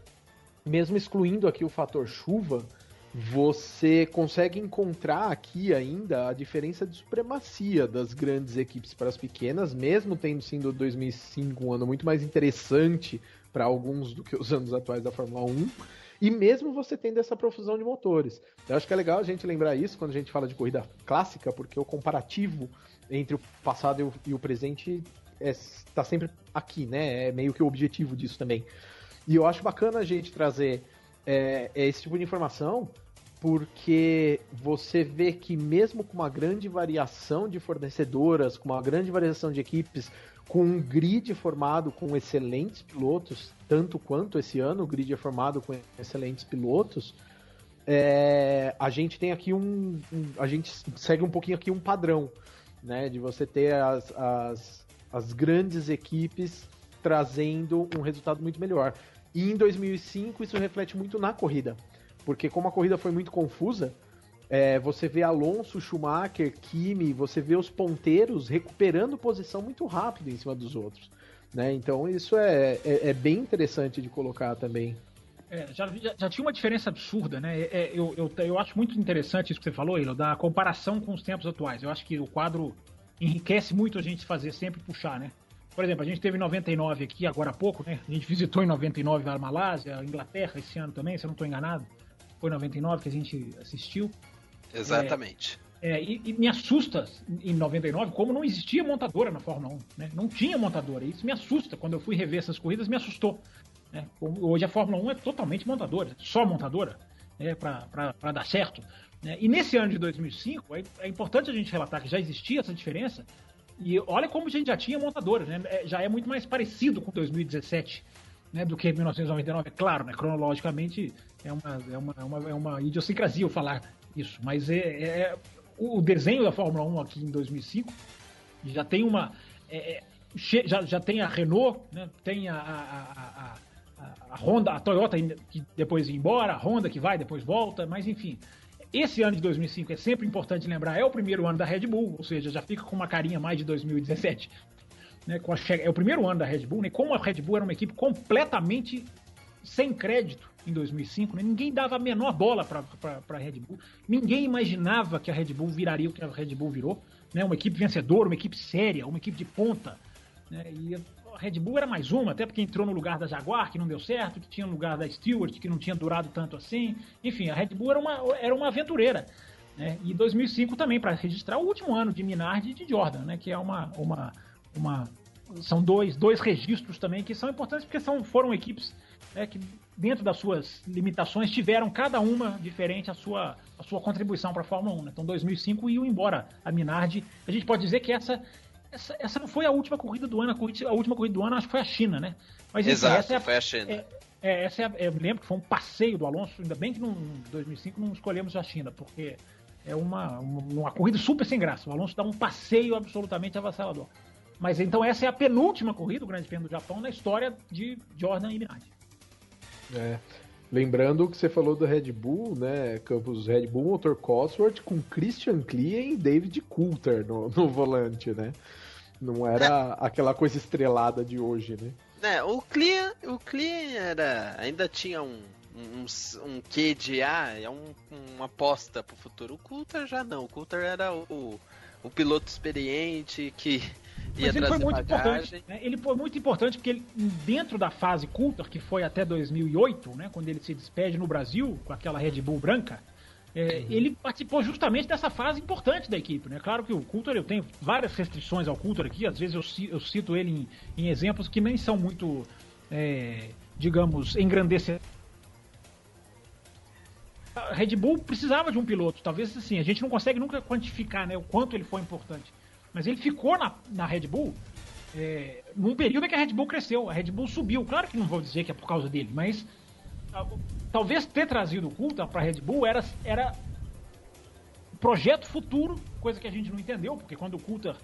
mesmo excluindo aqui o fator chuva, você consegue encontrar aqui ainda a diferença de supremacia das grandes equipes para as pequenas, mesmo tendo sido 2005 um ano muito mais interessante para alguns do que os anos atuais da Fórmula 1, e mesmo você tendo essa profusão de motores. Eu acho que é legal a gente lembrar isso quando a gente fala de corrida clássica, porque o comparativo entre o passado e o presente está sempre aqui, né? É meio que o objetivo disso também. E eu acho bacana a gente trazer esse tipo de informação, porque você vê que mesmo com uma grande variação de fornecedoras, com uma grande variação de equipes, com um grid formado com excelentes pilotos, tanto quanto esse ano o grid é formado com excelentes pilotos, a gente tem aqui a gente segue um pouquinho aqui um padrão, né, de você ter as grandes equipes trazendo um resultado muito melhor. E em 2005 isso reflete muito na corrida, porque como a corrida foi muito confusa, você vê Alonso, Schumacher, Kimi, você vê os ponteiros recuperando posição muito rápido em cima dos outros, né? Então isso é bem interessante de colocar também. Já tinha uma diferença absurda, né? Eu acho muito interessante isso que você falou, Ilo, da comparação com os tempos atuais. Eu acho que o quadro enriquece muito a gente fazer sempre puxar, né? Por exemplo, a gente teve 99 aqui agora há pouco, né? A gente visitou em 99 a Malásia, a Inglaterra esse ano também, se eu não estou enganado. Foi 99 que a gente assistiu. Exatamente. E me assusta em 99 como não existia montadora na Fórmula 1, né? Não tinha montadora. Isso me assusta. Quando eu fui rever essas corridas, me assustou. Né? Hoje a Fórmula 1 é totalmente montadora, só montadora, né? Para dar certo. Né? E nesse ano de 2005, é importante a gente relatar que já existia essa diferença. E olha como a gente já tinha montadora, né? Já é muito mais parecido com 2017, né, do que 1999. É claro, né? Cronologicamente é uma idiosincrasia eu falar isso, mas o desenho da Fórmula 1 aqui em 2005 já tem já tem a Renault, né? Tem a Honda, a Toyota que depois ia embora, a Honda que vai, depois volta, mas enfim. Esse ano de 2005 é sempre importante lembrar, é o primeiro ano da Red Bull, ou seja, já fica com uma carinha mais de 2017. Né? É o primeiro ano da Red Bull, né? Como a Red Bull era uma equipe completamente sem crédito em 2005, né? Ninguém dava a menor bola para a Red Bull, ninguém imaginava que a Red Bull viraria o que a Red Bull virou, né? Uma equipe vencedora, uma equipe séria, uma equipe de ponta. Né? E a Red Bull era mais uma, até porque entrou no lugar da Jaguar, que não deu certo, que tinha no lugar da Stewart, que não tinha durado tanto assim. Enfim, a Red Bull era uma aventureira. Né? E 2005 também, para registrar o último ano de Minardi e de Jordan, né? Que é são dois registros também que são importantes, porque foram equipes que, dentro das suas limitações, tiveram cada uma diferente a sua contribuição para a Fórmula 1. Né? Então, 2005 iam embora a Minardi. A gente pode dizer que essa não foi a última corrida do ano. A última corrida do ano acho que foi a China, né? Mas, enfim, exato, foi a China. Eu lembro que foi um passeio do Alonso. Ainda bem que em 2005 não escolhemos a China, porque é uma corrida super sem graça. O Alonso dá um passeio absolutamente avassalador. Mas então essa é a penúltima corrida, o Grande Prêmio do Japão, na história de Jordan e Minardi. Lembrando que você falou do Red Bull, né? Campos Red Bull, motor Cosworth com Christian Klien e David Coulter no volante, né? Não era aquela coisa estrelada de hoje, né? O Klien ainda tinha um quê de uma aposta pro futuro. O Coulter já não. O Coulter era o piloto experiente que ia trazer bagagem. Né? Ele foi muito importante porque dentro da fase Coulter, que foi até 2008, né, quando ele se despede no Brasil com aquela Red Bull branca, ele participou justamente dessa fase importante da equipe, né? Claro que o Coulter, eu tenho várias restrições ao Coulter aqui, às vezes eu cito ele em exemplos que nem são muito, digamos, engrandecedores. A Red Bull precisava de um piloto, talvez assim, a gente não consegue nunca quantificar, né, o quanto ele foi importante, mas ele ficou na Red Bull num período em que a Red Bull cresceu, a Red Bull subiu, claro que não vou dizer que é por causa dele, mas talvez ter trazido o Coulter para a Red Bull era projeto futuro, coisa que a gente não entendeu, porque quando o Coulter,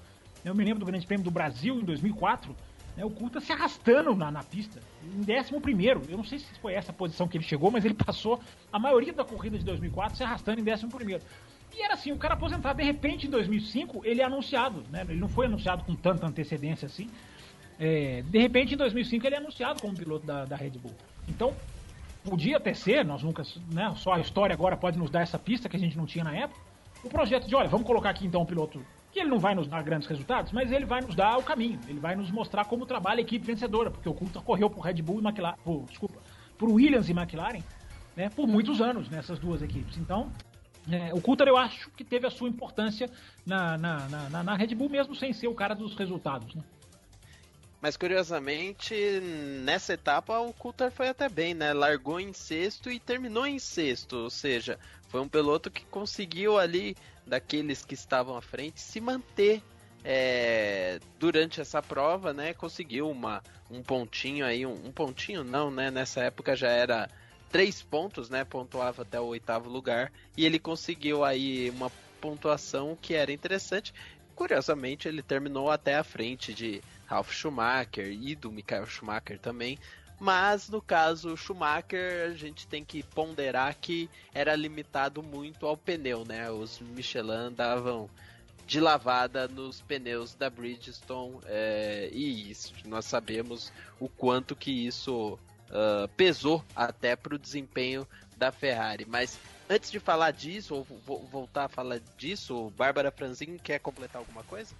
eu me lembro do Grande Prêmio do Brasil em 2004, né, o Coulter se arrastando na pista, em 11º, eu não sei se foi essa a posição que ele chegou, mas ele passou a maioria da corrida de 2004 se arrastando em 11º. E era assim, o cara aposentado, de repente em 2005 ele é anunciado, né, ele não foi anunciado com tanta antecedência assim, de repente em 2005 ele é anunciado como piloto da Red Bull. Então, podia até ser, nós nunca, né, só a história agora pode nos dar essa pista que a gente não tinha na época, o projeto de, olha, vamos colocar aqui então um piloto que ele não vai nos dar grandes resultados, mas ele vai nos dar o caminho, ele vai nos mostrar como trabalha a equipe vencedora, porque o Coulter correu por Red Bull e McLaren, por Williams e McLaren, né, por muitos anos nessas duas equipes. Então, o Coulter eu acho que teve a sua importância na Red Bull, mesmo sem ser o cara dos resultados, né? Mas curiosamente, nessa etapa o Coulter foi até bem, né? Largou em sexto e terminou em sexto, ou seja, foi um piloto que conseguiu ali, daqueles que estavam à frente, se manter durante essa prova, né? Conseguiu um pontinho aí, um pontinho não, né? Nessa época já era 3 pontos, né? Pontuava até o 8º lugar e ele conseguiu aí uma pontuação que era interessante. Curiosamente, ele terminou até à frente de Ralf Schumacher e do Michael Schumacher também, mas no caso Schumacher a gente tem que ponderar que era limitado muito ao pneu, né? Os Michelin davam de lavada nos pneus da Bridgestone e isso, nós sabemos o quanto que isso pesou até para o desempenho da Ferrari. Mas antes de falar disso, ou voltar a falar disso, Bárbara Franzin quer completar alguma coisa?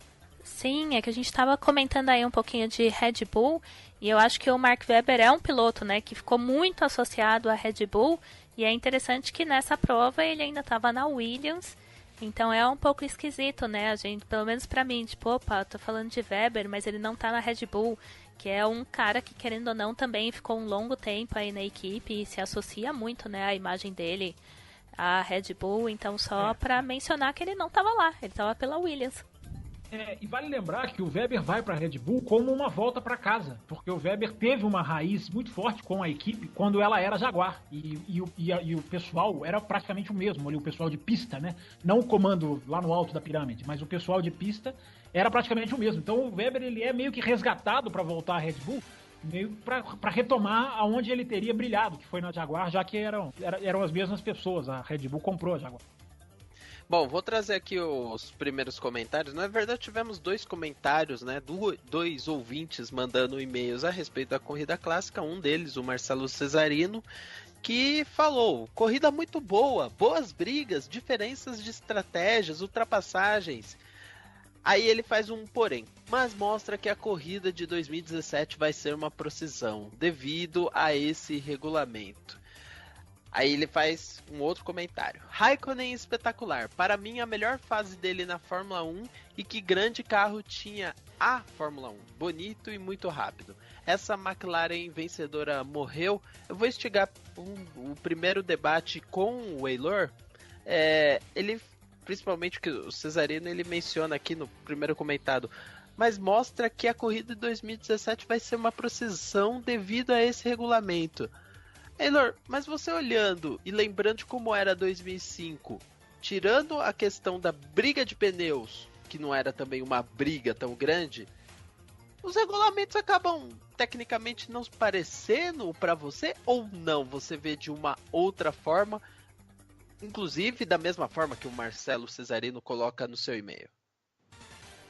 Sim, é que a gente estava comentando aí um pouquinho de Red Bull, e eu acho que o Mark Webber é um piloto, né, que ficou muito associado à Red Bull, e é interessante que nessa prova ele ainda estava na Williams, então é um pouco esquisito, né, a gente, pelo menos pra mim, tipo, opa, tô falando de Webber, mas ele não tá na Red Bull, que é um cara que, querendo ou não, também ficou um longo tempo aí na equipe e se associa muito, né, a imagem dele à Red Bull, então só pra mencionar que ele não tava lá, ele tava pela Williams. E vale lembrar que o Webber vai para a Red Bull como uma volta para casa, porque o Webber teve uma raiz muito forte com a equipe quando ela era Jaguar, e o pessoal era praticamente o mesmo, ali, o pessoal de pista, né? Não o comando lá no alto da pirâmide, mas o pessoal de pista era praticamente o mesmo. Então o Webber ele é meio que resgatado para voltar à Red Bull, meio para retomar aonde ele teria brilhado, que foi na Jaguar, já que eram as mesmas pessoas, a Red Bull comprou a Jaguar. Bom, vou trazer aqui os primeiros comentários. Na verdade, tivemos 2 comentários, né? 2 ouvintes mandando e-mails a respeito da corrida clássica. Um deles, o Marcelo Cesarino, que falou: corrida muito boa, boas brigas, diferenças de estratégias, ultrapassagens. Aí ele faz um porém, mas mostra que a corrida de 2017 vai ser uma procissão, devido a esse regulamento. Aí ele faz um outro comentário. Raikkonen espetacular. Para mim, a melhor fase dele na Fórmula 1 e que grande carro tinha a Fórmula 1. Bonito e muito rápido. Essa McLaren vencedora morreu. Eu vou instigar o primeiro debate com o Waylor. Ele, principalmente que o Cesarino, ele menciona aqui no primeiro comentário, mas mostra que a corrida de 2017 vai ser uma procissão devido a esse regulamento. Taylor, mas você olhando e lembrando de como era 2005, tirando a questão da briga de pneus, que não era também uma briga tão grande, os regulamentos acabam tecnicamente não parecendo para você ou não? Você vê de uma outra forma, inclusive da mesma forma que o Marcelo Cesarino coloca no seu e-mail?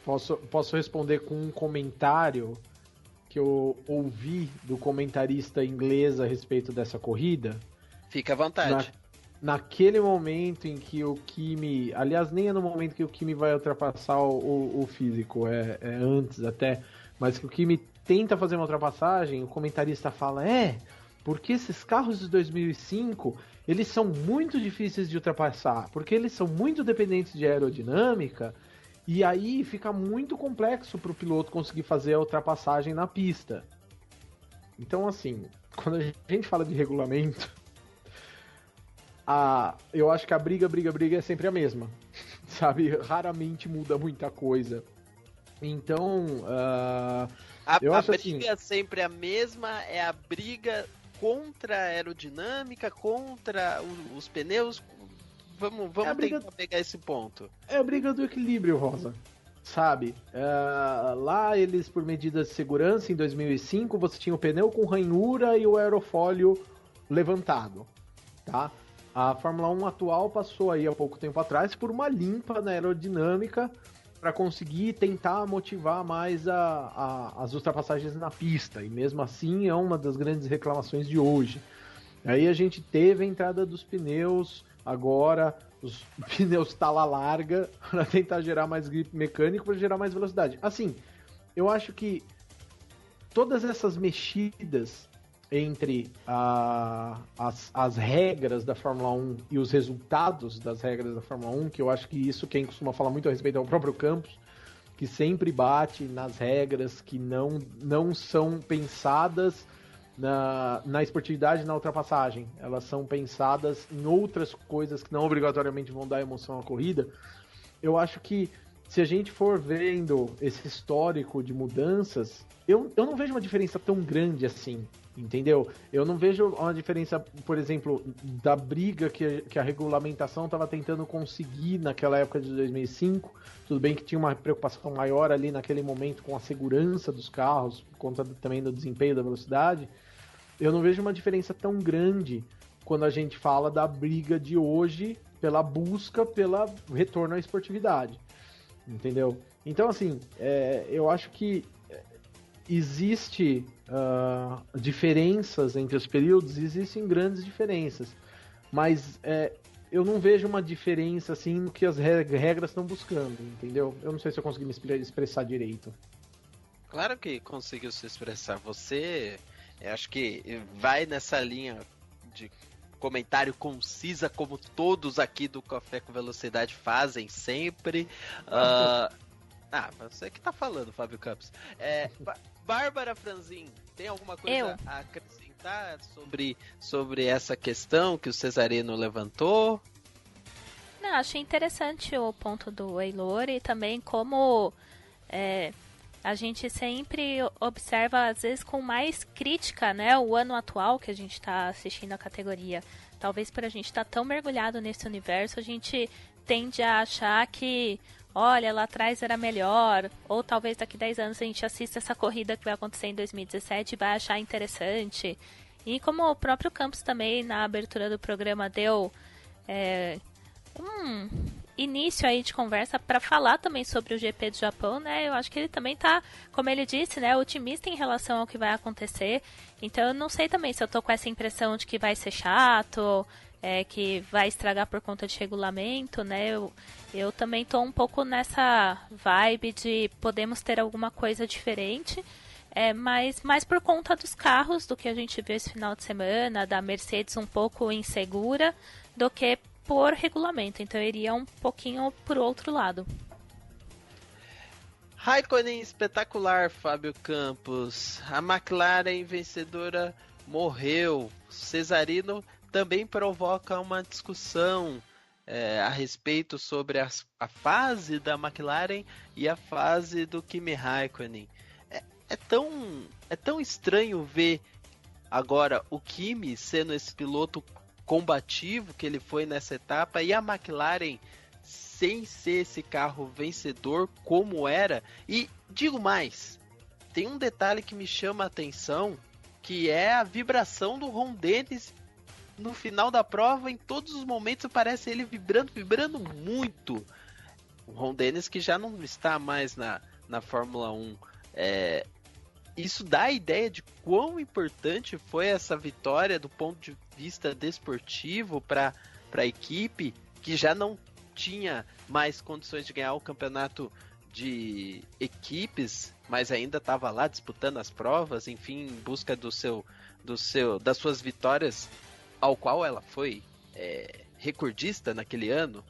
Posso responder com um comentário que eu ouvi do comentarista inglês a respeito dessa corrida? Fica à vontade. Naquele momento em que o Kimi... Aliás, nem é no momento que o Kimi vai ultrapassar o físico, é antes até. Mas que o Kimi tenta fazer uma ultrapassagem, o comentarista fala, Porque esses carros de 2005, eles são muito difíceis de ultrapassar, porque eles são muito dependentes de aerodinâmica, e aí fica muito complexo para o piloto conseguir fazer a ultrapassagem na pista. Então, assim, quando a gente fala de regulamento, eu acho que a briga é sempre a mesma, sabe? Raramente muda muita coisa. Então, A acho briga sempre a mesma, é a briga contra a aerodinâmica, contra os pneus. Vamos tentar pegar esse ponto. É a briga do equilíbrio, Rosa. Sabe? Lá eles, por medidas de segurança, em 2005, você tinha o pneu com ranhura e o aerofólio levantado, tá? A Fórmula 1 atual passou aí há pouco tempo atrás por uma limpa na aerodinâmica para conseguir tentar motivar mais as ultrapassagens na pista. E mesmo assim é uma das grandes reclamações de hoje. Aí a gente teve a entrada dos pneus, agora os pneus tala larga para tentar gerar mais grip mecânico, para gerar mais velocidade. Assim, eu acho que todas essas mexidas entre as regras da Fórmula 1 e os resultados das regras da Fórmula 1, que eu acho que isso quem costuma falar muito a respeito é o próprio Campos, que sempre bate nas regras que não são pensadas na esportividade e na ultrapassagem. Elas são pensadas em outras coisas que não obrigatoriamente vão dar emoção à corrida. Eu acho que se a gente for vendo esse histórico de mudanças, eu não vejo uma diferença tão grande assim, entendeu? Eu não vejo uma diferença, por exemplo, da briga que a regulamentação estava tentando conseguir naquela época de 2005. Tudo bem que tinha uma preocupação maior ali naquele momento com a segurança dos carros, por conta também do desempenho da velocidade. Eu não vejo uma diferença tão grande quando a gente fala da briga de hoje pela busca pela retorno à esportividade. Entendeu? Então, assim, eu acho que existe diferenças entre os períodos, existem grandes diferenças, mas eu não vejo uma diferença assim no que as regras estão buscando, entendeu? Eu não sei se eu consegui me expressar direito. Claro que conseguiu se expressar. Você, acho que vai nessa linha de comentário concisa, como todos aqui do Café com Velocidade fazem sempre. Você que tá falando, Fábio Campos. Bárbara Franzin, tem alguma coisa a acrescentar sobre essa questão que o Cesarino levantou? Não, achei interessante o ponto do Eilor e também como a gente sempre observa, às vezes, com mais crítica, né, o ano atual que a gente está assistindo a categoria. Talvez por a gente estar tão mergulhado nesse universo, a gente tende a achar que, olha, lá atrás era melhor, ou talvez daqui 10 anos a gente assista essa corrida que vai acontecer em 2017 e vai achar interessante. E como o próprio Campos também, na abertura do programa, deu início aí de conversa para falar também sobre o GP do Japão, né? Eu acho que ele também tá, como ele disse, né, otimista em relação ao que vai acontecer. Então eu não sei também se eu tô com essa impressão de que vai ser chato, que vai estragar por conta de regulamento, né? Eu também tô um pouco nessa vibe de podemos ter alguma coisa diferente, mas mais por conta dos carros, do que a gente viu esse final de semana, da Mercedes um pouco insegura, do que por regulamento. Então eu iria um pouquinho por outro lado. Raikkonen espetacular, Fábio Campos. A McLaren vencedora morreu. Cesarino também provoca uma discussão a respeito sobre a fase da McLaren e a fase do Kimi Raikkonen. É tão estranho ver agora o Kimi sendo esse piloto combativo que ele foi nessa etapa e a McLaren sem ser esse carro vencedor como era. E digo mais, tem um detalhe que me chama a atenção, que é a vibração do Ron Dennis no final da prova. Em todos os momentos parece ele vibrando muito. O Ron Dennis que já não está mais na Fórmula 1. Isso dá a ideia de quão importante foi essa vitória do ponto de vista desportivo para a equipe, que já não tinha mais condições de ganhar o campeonato de equipes, mas ainda estava lá disputando as provas, enfim, em busca do seu das suas vitórias, ao qual ela foi recordista naquele ano?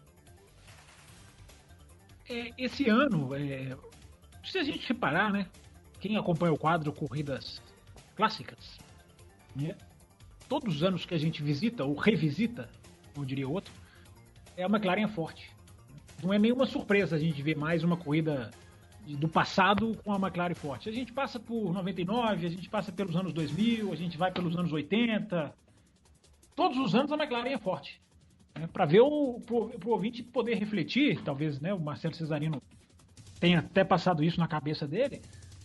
Esse ano, se a gente reparar, né? Quem acompanha o quadro Corridas Clássicas, né, todos os anos que a gente visita, ou revisita, como diria outro, a McLaren é forte. Não é nenhuma surpresa a gente ver mais uma corrida do passado com a McLaren forte. A gente passa por 99, a gente passa pelos anos 2000, a gente vai pelos anos 80. Todos os anos a McLaren é forte. Para ver pro ouvinte poder refletir, talvez, né, o Marcelo Cesarino tenha até passado isso na cabeça dele,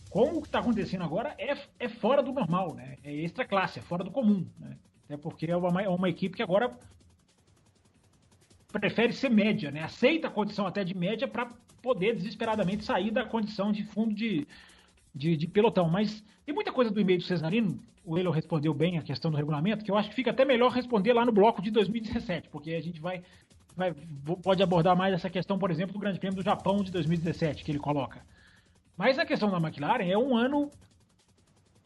como o que está acontecendo agora é fora do normal, né? É extra classe, é fora do comum, né? Até porque é uma equipe que agora prefere ser média, né? Aceita a condição até de média para poder desesperadamente sair da condição de fundo de pelotão. Mas tem muita coisa do e-mail do Cesarino, o Elo respondeu bem a questão do regulamento, que eu acho que fica até melhor responder lá no bloco de 2017, porque a gente pode abordar mais essa questão, por exemplo, do Grande Prêmio do Japão de 2017, que ele coloca. Mas a questão da McLaren é um ano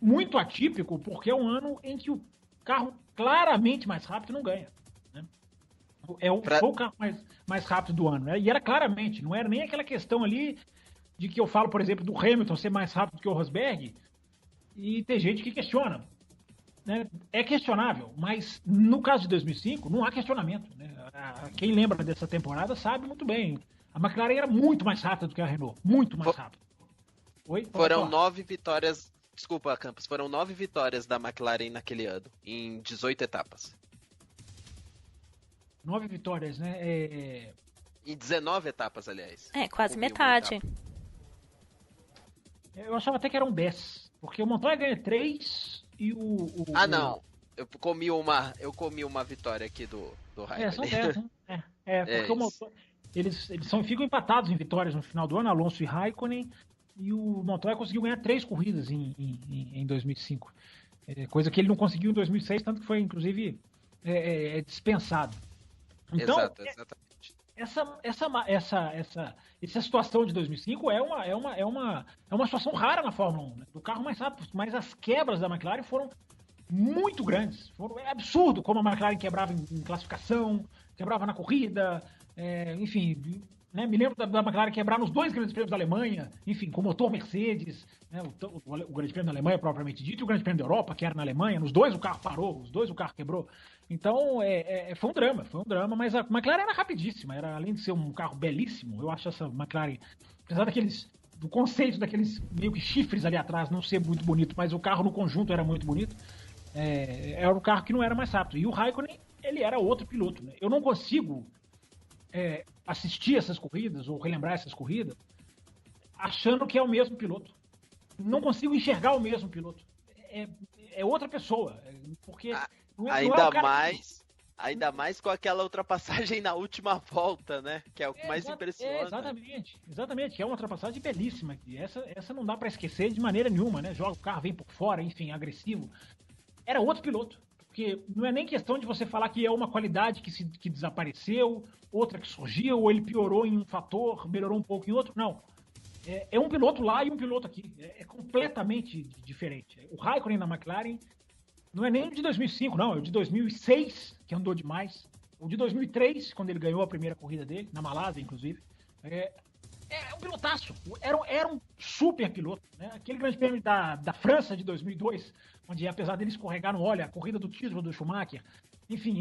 muito atípico, porque é um ano em que o carro claramente mais rápido não ganha. Né? Foi o carro mais rápido do ano. Né? E era claramente, não era nem aquela questão ali de que eu falo, por exemplo, do Hamilton ser mais rápido que o Rosberg, e tem gente que questiona. Né? É questionável, mas no caso de 2005 não há questionamento. Né? Quem lembra dessa temporada sabe muito bem. A McLaren era muito mais rápida do que a Renault, muito mais rápida. Foram 9 vitórias. Desculpa, Campos. Foram 9 vitórias da McLaren naquele ano, em 18 etapas. 9 vitórias, né? Em 19 etapas, aliás. Quase metade. Eu achava até que eram 10. Porque o Montoya ganha 3 e não. Eu comi uma vitória aqui do Raikkonen. São 10, né? Porque o Montoya, eles ficam empatados em vitórias no final do ano, Alonso e Raikkonen. E o Montoya conseguiu ganhar 3 corridas em 2005. Coisa que ele não conseguiu em 2006, tanto que foi, inclusive, dispensado. Então, exatamente. Essa situação de 2005 é uma situação rara na Fórmula 1, né? Do carro mais rápido. Mas as quebras da McLaren foram muito grandes. É absurdo como a McLaren quebrava em classificação, quebrava na corrida, enfim... Né, me lembro da McLaren quebrar nos 2 grandes prêmios da Alemanha, enfim, com motor Mercedes, né, o grande prêmio da Alemanha propriamente dito, e o grande prêmio da Europa, que era na Alemanha, nos 2 o carro parou, os 2 o carro quebrou. Então, foi um drama, mas a McLaren era rapidíssima, além de ser um carro belíssimo, eu acho essa McLaren, apesar do conceito daqueles meio que chifres ali atrás não ser muito bonito, mas o carro no conjunto era muito bonito, era um carro que não era mais rápido. E o Raikkonen, ele era outro piloto, né? Eu não consigo... assistir essas corridas ou relembrar essas corridas achando que é o mesmo piloto. Não consigo enxergar o mesmo piloto. É outra pessoa. Porque ainda mais com aquela ultrapassagem na última volta, né? Que é o que mais impressiona. Exatamente. É uma ultrapassagem belíssima. Essa não dá para esquecer de maneira nenhuma, né? Joga o carro, vem por fora, enfim, agressivo. Era outro piloto. Porque não é nem questão de você falar que é uma qualidade que desapareceu, outra que surgiu, ou ele piorou em um fator, melhorou um pouco em outro. Não. É um piloto lá e um piloto aqui. É completamente diferente. O Raikkonen na McLaren não é nem o de 2005, não. É o de 2006, que andou demais. O de 2003, quando ele ganhou a primeira corrida dele, na Malásia, inclusive. É um pilotaço. Era um super piloto. Né? Aquele grande prêmio da França de 2002, onde, apesar dele escorregar no óleo, a corrida do título do Schumacher, enfim,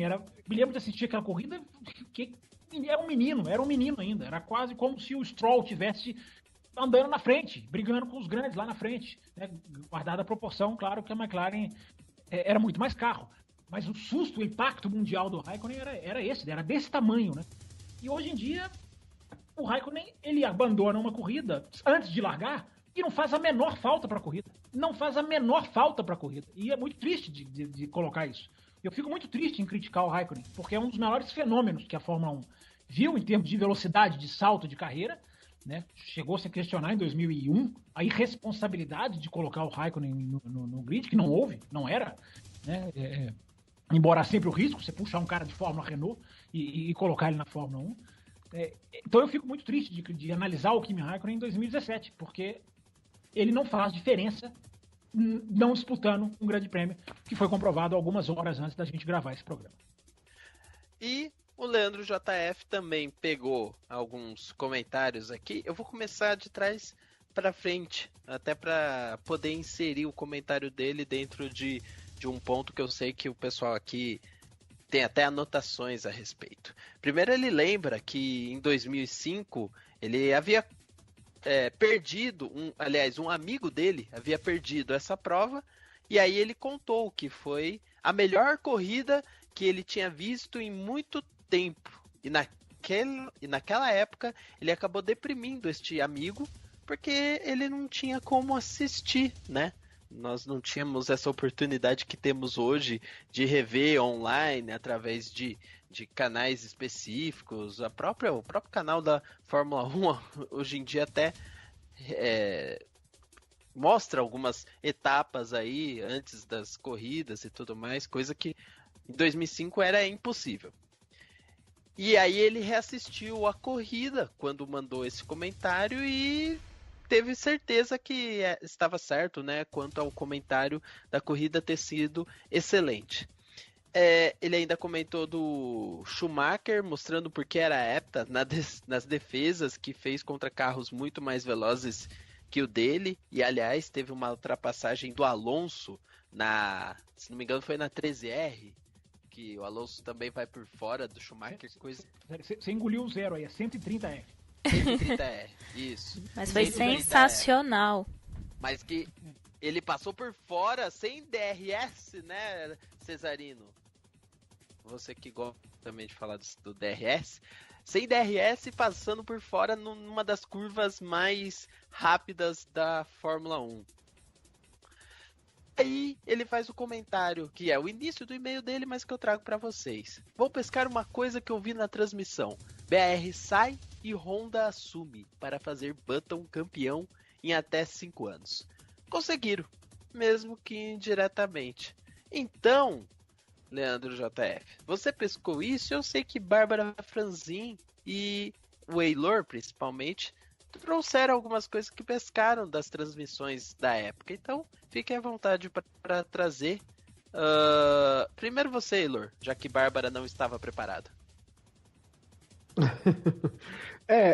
me lembro de assistir aquela corrida que era um menino ainda. Era quase como se o Stroll tivesse andando na frente, brigando com os grandes lá na frente. Né? Guardada a proporção, claro que a McLaren era muito mais carro. Mas o susto, o impacto mundial do Raikkonen era desse tamanho. Né? E hoje em dia... o Raikkonen, ele abandona uma corrida antes de largar e não faz a menor falta para a corrida. Não faz a menor falta para a corrida. E é muito triste de colocar isso. Eu fico muito triste em criticar o Raikkonen, porque é um dos maiores fenômenos que a Fórmula 1 viu em termos de velocidade, de salto de carreira. Né? Chegou-se a questionar em 2001 a irresponsabilidade de colocar o Raikkonen no grid, que não houve, não era. Né? Embora há sempre o risco, você puxar um cara de Fórmula Renault e colocar ele na Fórmula 1. Então eu fico muito triste de analisar o Kimi Raikkonen em 2017, porque ele não faz diferença não disputando um grande prêmio, que foi comprovado algumas horas antes da gente gravar esse programa. E o Leandro JF também pegou alguns comentários aqui. Eu vou começar de trás para frente, até para poder inserir o comentário dele dentro de um ponto que eu sei que o pessoal aqui tem até anotações a respeito. Primeiro, ele lembra que em 2005 ele havia perdido, um amigo dele havia perdido essa prova, e aí ele contou que foi a melhor corrida que ele tinha visto em muito tempo. E naquela época ele acabou deprimindo este amigo, porque ele não tinha como assistir, né? Nós não tínhamos essa oportunidade que temos hoje de rever online através de canais específicos. O próprio canal da Fórmula 1 hoje em dia até mostra algumas etapas aí antes das corridas e tudo mais, coisa que em 2005 era impossível. E aí ele reassistiu a corrida quando mandou esse comentário e teve certeza que estava certo, né, quanto ao comentário da corrida ter sido excelente. Ele ainda comentou do Schumacher, mostrando por que era apta nas defesas que fez contra carros muito mais velozes que o dele. E, aliás, teve uma ultrapassagem do Alonso se não me engano, foi na 13R, que o Alonso também vai por fora do Schumacher. Você engoliu o zero aí, é 130R. 130R, isso. Mas foi sensacional. Mas que ele passou por fora sem DRS, né, Cesarino? Você que gosta também de falar do DRS. Sem DRS, passando por fora numa das curvas mais rápidas da Fórmula 1. Aí ele faz o comentário, que é o início do e-mail dele, mas que eu trago para vocês. Vou pescar uma coisa que eu vi na transmissão. BR sai e Honda assume para fazer Button campeão em até 5 anos. Conseguiram, mesmo que indiretamente. Então, Leandro JF, você pescou isso? Eu sei que Bárbara Franzin e o Eilor, principalmente, trouxeram algumas coisas que pescaram das transmissões da época. Então, fiquem à vontade para trazer. Primeiro você, Eilor, já que Bárbara não estava preparada.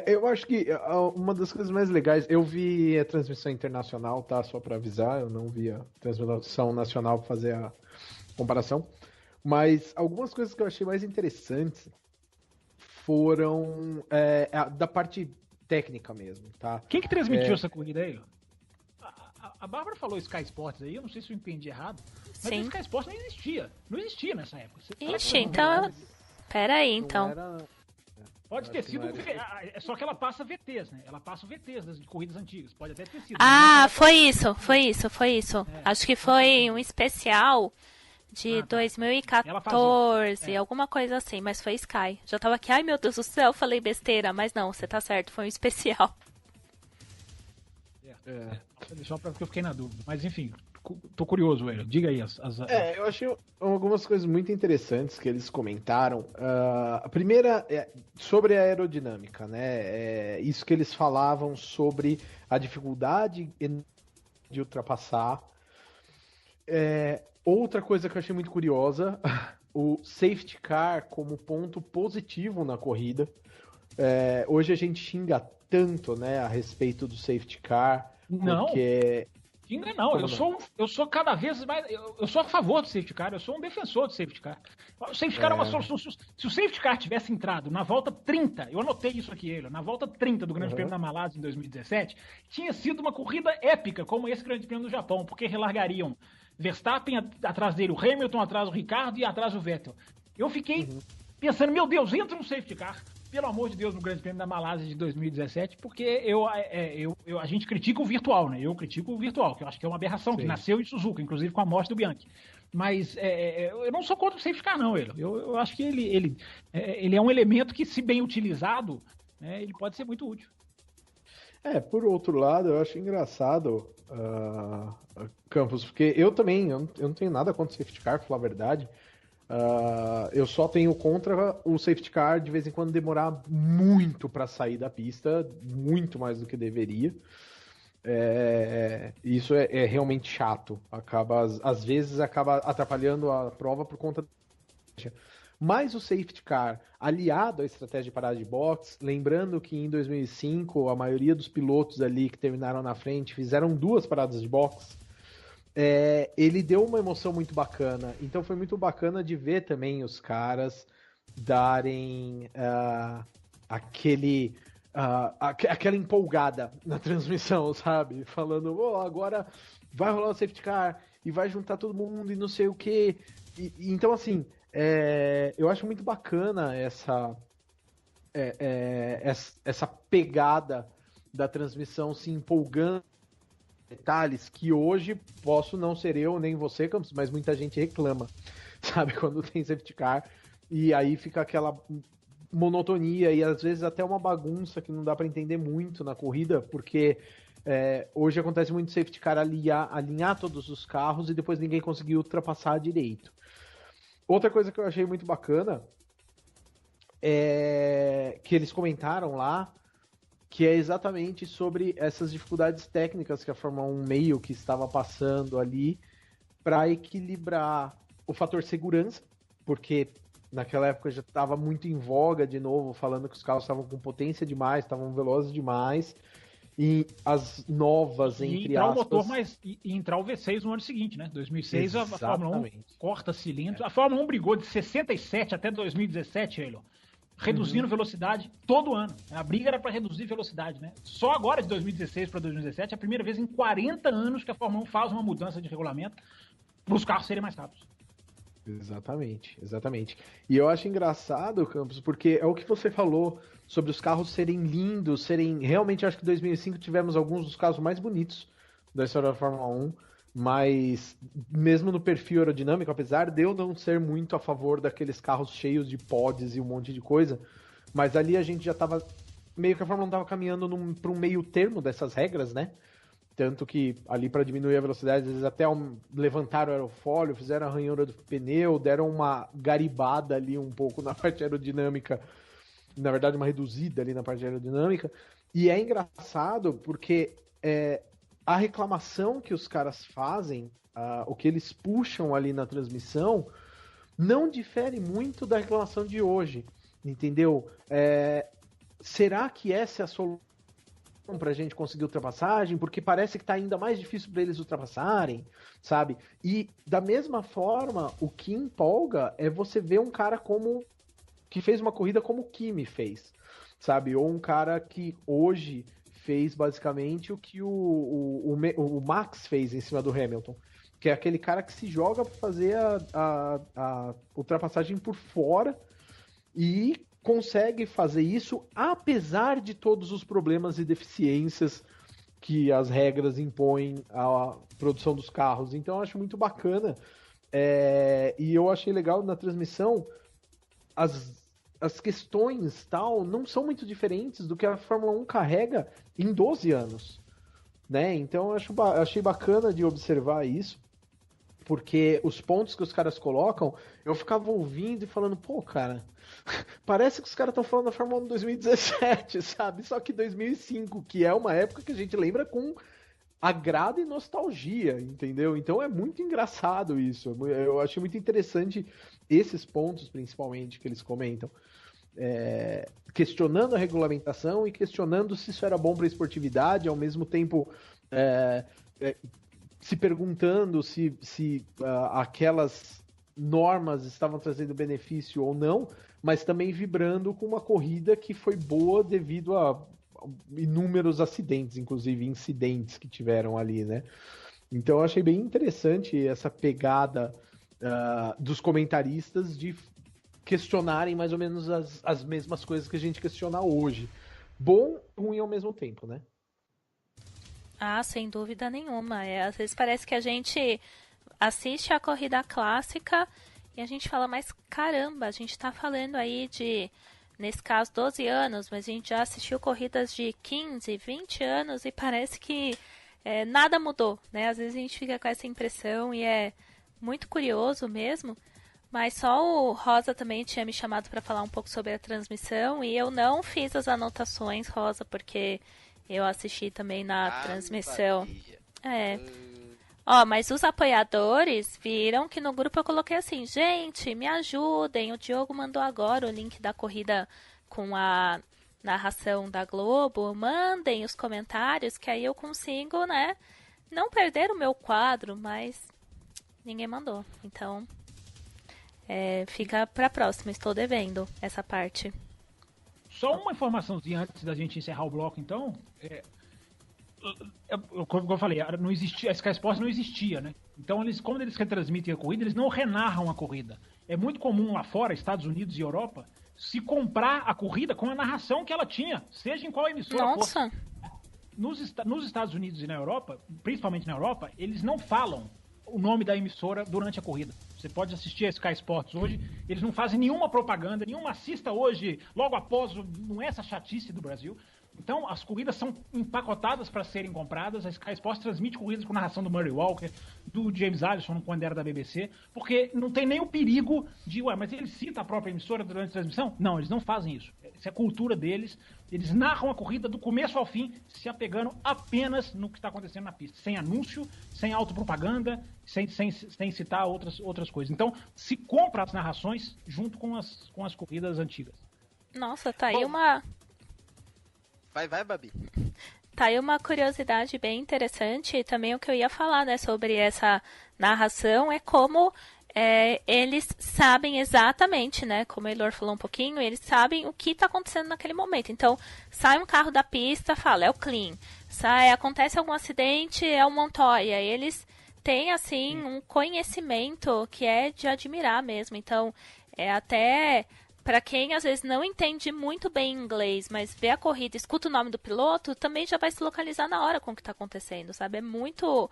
Eu acho que uma das coisas mais legais, eu vi a transmissão internacional, tá? Só para avisar, eu não vi a transmissão nacional para fazer a comparação. Mas algumas coisas que eu achei mais interessantes foram da parte técnica mesmo, tá? Quem que transmitiu essa corrida aí? A Bárbara falou Sky Sports aí, eu não sei se eu entendi errado, mas o Sky Sports não existia. Não existia nessa época. Ixi, então... Peraí, então. Pode ter sido, só que ela passa VTs, né? Ela passa VTs das corridas antigas, pode até ter sido. Foi isso. Acho que foi um especial de 2014, alguma coisa assim, mas foi Sky. Já tava aqui, ai meu Deus do céu, falei besteira, mas não, você tá certo, foi um especial. Só porque eu fiquei na dúvida, mas enfim, tô curioso, velho. Diga aí eu achei algumas coisas muito interessantes que eles comentaram. A primeira é sobre a aerodinâmica, né? Isso que eles falavam sobre a dificuldade de ultrapassar. Outra coisa que eu achei muito curiosa, o safety car como ponto positivo na corrida. Hoje a gente xinga tanto, né, a respeito do safety car. Não, porque... xinga não. Eu sou cada vez mais... Eu sou a favor do safety car, eu sou um defensor do safety car. O safety car é uma solução. Se o safety car tivesse entrado na volta 30, eu anotei isso aqui, na volta 30 do Grande Prêmio da Malásia em 2017, tinha sido uma corrida épica, como esse Grande Prêmio do Japão, porque relargariam Verstappen atrás dele, o Hamilton atrás do Ricardo e atrás do Vettel. Eu fiquei pensando, meu Deus, entra um safety car, pelo amor de Deus, no Grande Prêmio da Malásia de 2017, porque a gente critica o virtual, né? Eu critico o virtual, que eu acho que é uma aberração, que nasceu em Suzuka, inclusive com a morte do Bianchi. Mas eu não sou contra o safety car, não. Eu acho que ele é um elemento que, se bem utilizado, né, ele pode ser muito útil. Por outro lado, eu acho engraçado, Campos, porque eu não tenho nada contra o safety car, pra falar a verdade. Eu só tenho contra o safety car de vez em quando demorar muito para sair da pista, muito mais do que deveria. Isso é realmente chato. Às vezes acaba atrapalhando a prova por conta. Mas o safety car, aliado à estratégia de parada de box, lembrando que em 2005 a maioria dos pilotos ali que terminaram na frente fizeram 2 paradas de box, ele deu uma emoção muito bacana. Então foi muito bacana de ver também os caras darem aquela empolgada na transmissão, sabe? Falando, agora vai rolar o safety car e vai juntar todo mundo e não sei o que. Então, assim, eu acho muito bacana essa pegada da transmissão se empolgando em detalhes que hoje posso não ser eu nem você, Campos, mas muita gente reclama, sabe? Quando tem safety car e aí fica aquela monotonia e às vezes até uma bagunça que não dá para entender muito na corrida, porque hoje acontece muito safety car alinhar todos os carros e depois ninguém conseguiu ultrapassar direito. Outra coisa que eu achei muito bacana é que eles comentaram lá, que é exatamente sobre essas dificuldades técnicas que a Fórmula 1 meio que estava passando ali para equilibrar o fator segurança, porque naquela época já estava muito em voga de novo, falando que os carros estavam com potência demais, estavam velozes demais, e as novas, entre entrar aspas... o motor, mas e entrar o V6 no ano seguinte, né? 2006 Exatamente. A Fórmula 1 corta cilindros. A Fórmula 1 brigou de 67 até 2017, reduzindo velocidade todo ano. A briga era para reduzir velocidade, né? Só agora, de 2016 para 2017, é a primeira vez em 40 anos que a Fórmula 1 faz uma mudança de regulamento para os carros serem mais rápidos. Exatamente. E eu acho engraçado, Campos, porque é o que você falou sobre os carros serem lindos, realmente acho que em 2005 tivemos alguns dos carros mais bonitos da história da Fórmula 1, mas mesmo no perfil aerodinâmico, apesar de eu não ser muito a favor daqueles carros cheios de pods e um monte de coisa, mas ali a gente já estava meio que a Fórmula 1 estava caminhando para um meio termo dessas regras, né? Tanto que ali para diminuir a velocidade, às vezes até levantaram o aerofólio, fizeram a ranhura do pneu, deram uma garibada ali um pouco na parte aerodinâmica, na verdade uma reduzida ali na parte aerodinâmica. E é engraçado porque a reclamação que os caras fazem, o que eles puxam ali na transmissão, não difere muito da reclamação de hoje, entendeu? Será que essa é a solução pra gente conseguir ultrapassagem? Porque parece que tá ainda mais difícil para eles ultrapassarem, sabe? E da mesma forma, o que empolga é você ver um cara que fez uma corrida como o Kimi fez, sabe? Ou um cara que hoje fez basicamente o que o Max fez em cima do Hamilton, que é aquele cara que se joga para fazer a ultrapassagem por fora e consegue fazer isso apesar de todos os problemas e deficiências que as regras impõem à produção dos carros. Então eu acho muito bacana. E eu achei legal na transmissão as questões tal não são muito diferentes do que a Fórmula 1 carrega em 12 anos, né? Então eu achei bacana de observar isso, porque os pontos que os caras colocam, eu ficava ouvindo e falando, pô, cara, parece que os caras estão falando da Fórmula 1 em 2017, sabe? Só que 2005, que é uma época que a gente lembra com agrado e nostalgia, entendeu? Então é muito engraçado isso. Eu achei muito interessante esses pontos, principalmente, que eles comentam. Questionando a regulamentação e questionando se isso era bom para a esportividade, ao mesmo tempo se perguntando se aquelas normas estavam trazendo benefício ou não, mas também vibrando com uma corrida que foi boa devido a inúmeros acidentes, inclusive incidentes que tiveram ali, né? Então eu achei bem interessante essa pegada dos comentaristas de questionarem mais ou menos as mesmas coisas que a gente questiona hoje. Bom e ruim ao mesmo tempo, né? Ah, sem dúvida nenhuma. Às vezes parece que a gente assiste a corrida clássica e a gente fala, mas caramba, a gente tá falando aí de, nesse caso, 12 anos, mas a gente já assistiu corridas de 15, 20 anos e parece que nada mudou, né? Às vezes a gente fica com essa impressão e é muito curioso mesmo, mas só o Rosa também tinha me chamado para falar um pouco sobre a transmissão e eu não fiz as anotações, Rosa, porque Eu assisti também na transmissão. Sabia. Ó, mas os apoiadores viram que no grupo eu coloquei assim, gente, me ajudem. O Diogo mandou agora o link da corrida com a narração da Globo. Mandem os comentários que aí eu consigo, né, não perder o meu quadro, mas ninguém mandou. Então, fica pra próxima. Estou devendo essa parte. Só uma informaçãozinha antes da gente encerrar o bloco, então. Como eu falei, não existia, a Sky Sports não existia, né? Então, como eles retransmitem a corrida, eles não renarram a corrida. É muito comum lá fora, Estados Unidos e Europa, se comprar a corrida com a narração que ela tinha, seja em qual emissora for. Nos Estados Unidos e na Europa, principalmente na Europa, eles não falam o nome da emissora durante a corrida. Você pode assistir a Sky Sports hoje, eles não fazem nenhuma propaganda, nenhuma assista hoje, logo após, não é essa chatice do Brasil. Então, as corridas são empacotadas para serem compradas. A Sky Sports transmite corridas com narração do Murray Walker, do James Allison, quando era da BBC, porque não tem nem o perigo de, mas ele cita a própria emissora durante a transmissão? Não, eles não fazem isso. Isso é cultura deles. Eles narram a corrida do começo ao fim, se apegando apenas no que está acontecendo na pista. Sem anúncio, sem autopropaganda, sem citar outras coisas. Então, se compra as narrações junto com as corridas antigas. Nossa, tá aí uma... Vai, Babi. Tá aí uma curiosidade bem interessante. E também o que eu ia falar, né, sobre essa narração é como eles sabem exatamente, né, como o Elor falou um pouquinho, eles sabem o que está acontecendo naquele momento. Então, sai um carro da pista, fala, é o Clean. Acontece algum acidente, é o Montoya. Eles têm, assim, um conhecimento que é de admirar mesmo. Então, até... Para quem às vezes não entende muito bem inglês, mas vê a corrida, escuta o nome do piloto, também já vai se localizar na hora com o que está acontecendo, sabe? É muito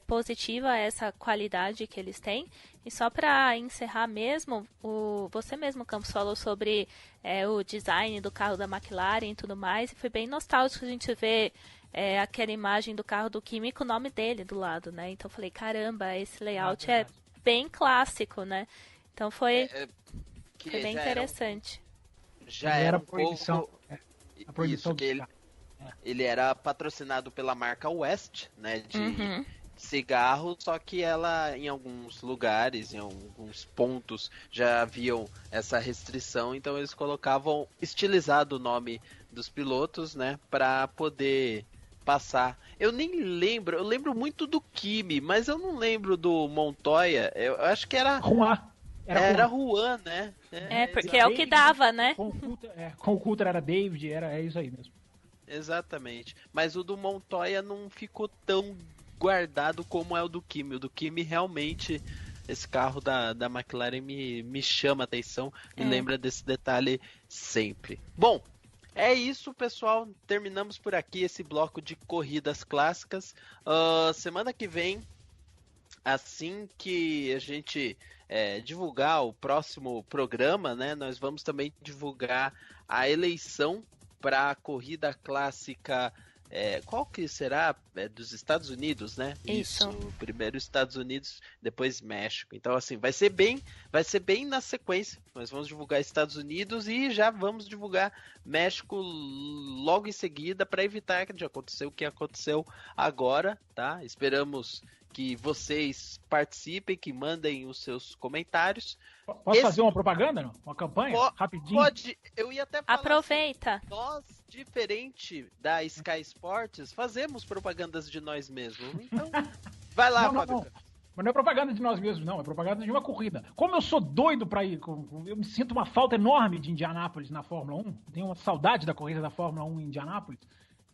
positiva essa qualidade que eles têm. E só para encerrar mesmo, você mesmo, Campos, falou sobre o design do carro da McLaren e tudo mais, e foi bem nostálgico a gente ver aquela imagem do carro do Kimi com o nome dele do lado, né? Então eu falei, caramba, esse layout é bem clássico, né? Então foi... Foi bem interessante. Já era um proibição. pouco... A proibição isso, ele era patrocinado pela marca West, né, de cigarro, só que ela, em alguns lugares, em alguns pontos, já haviam essa restrição, então eles colocavam estilizado o nome dos pilotos, né, para poder passar. Eu nem lembro, eu lembro muito do Kimi, mas eu não lembro do Montoya, eu acho que era... Era Juan, né? Porque é o que dava, né? Com o Coulter era David, é isso aí mesmo. Exatamente. Mas o do Montoya não ficou tão guardado como é o do Kimi. O do Kimi realmente, esse carro da McLaren me chama a atenção, me lembra desse detalhe sempre. Bom, é isso, pessoal. Terminamos por aqui esse bloco de corridas clássicas. Semana que vem, assim que a gente divulgar o próximo programa, né, nós vamos também divulgar a eleição para a corrida clássica, qual que será? Dos Estados Unidos, né? Isso. Primeiro Estados Unidos, depois México. Então, assim, vai ser bem na sequência. Nós vamos divulgar Estados Unidos e já vamos divulgar México logo em seguida para evitar de acontecer o que aconteceu agora, tá? Esperamos que vocês participem, que mandem os seus comentários. Posso fazer uma propaganda, não? Uma campanha? Rapidinho? Pode, eu ia até falar. Aproveita. Assim, nós, diferente da Sky Sports, fazemos propagandas de nós mesmos. Então, vai lá, Fábio. Não. Mas não é propaganda de nós mesmos, não. É propaganda de uma corrida. Como eu sou doido pra ir, eu me sinto uma falta enorme de Indianápolis na Fórmula 1. Tenho uma saudade da corrida da Fórmula 1 em Indianápolis.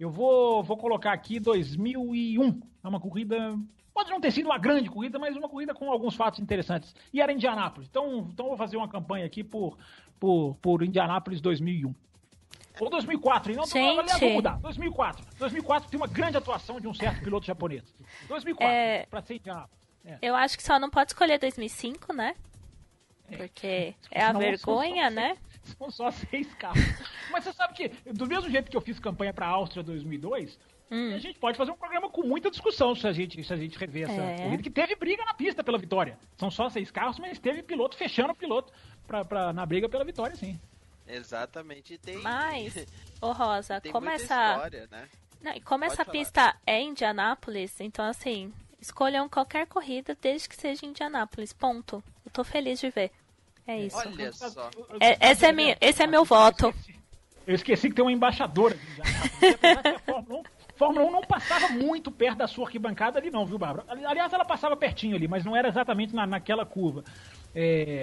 Eu vou colocar aqui 2001. É uma corrida... Pode não ter sido uma grande corrida, mas uma corrida com alguns fatos interessantes. E era Indianápolis. Então eu vou fazer uma campanha aqui por Indianápolis 2001. Ou 2004, hein? Não, aliás, vou mudar. 2004. 2004 tem uma grande atuação de um certo piloto japonês. 2004, pra ser Indianápolis. Eu acho que só não pode escolher 2005, né? Porque é a vergonha, né? São só 6 carros. Mas você sabe que, do mesmo jeito que eu fiz campanha pra Áustria 2002... A gente pode fazer um programa com muita discussão se a gente rever essa corrida, que teve briga na pista pela vitória. São só 6 carros, mas teve piloto fechando o piloto na briga pela vitória, sim. Exatamente. Mas, Rosa, tem como muita essa... história, né? Não, e como Pode essa falar. pista é Indianápolis, então assim, escolham qualquer corrida desde que seja Indianápolis, ponto. Eu tô feliz de ver. É isso. Olha só. Esse é meu voto. Eu esqueci que tem uma embaixadora de Indianápolis. Apesar que a Fórmula 1 não passava muito perto da sua arquibancada ali não, viu, Bárbara? Aliás, ela passava pertinho ali, mas não era exatamente naquela curva.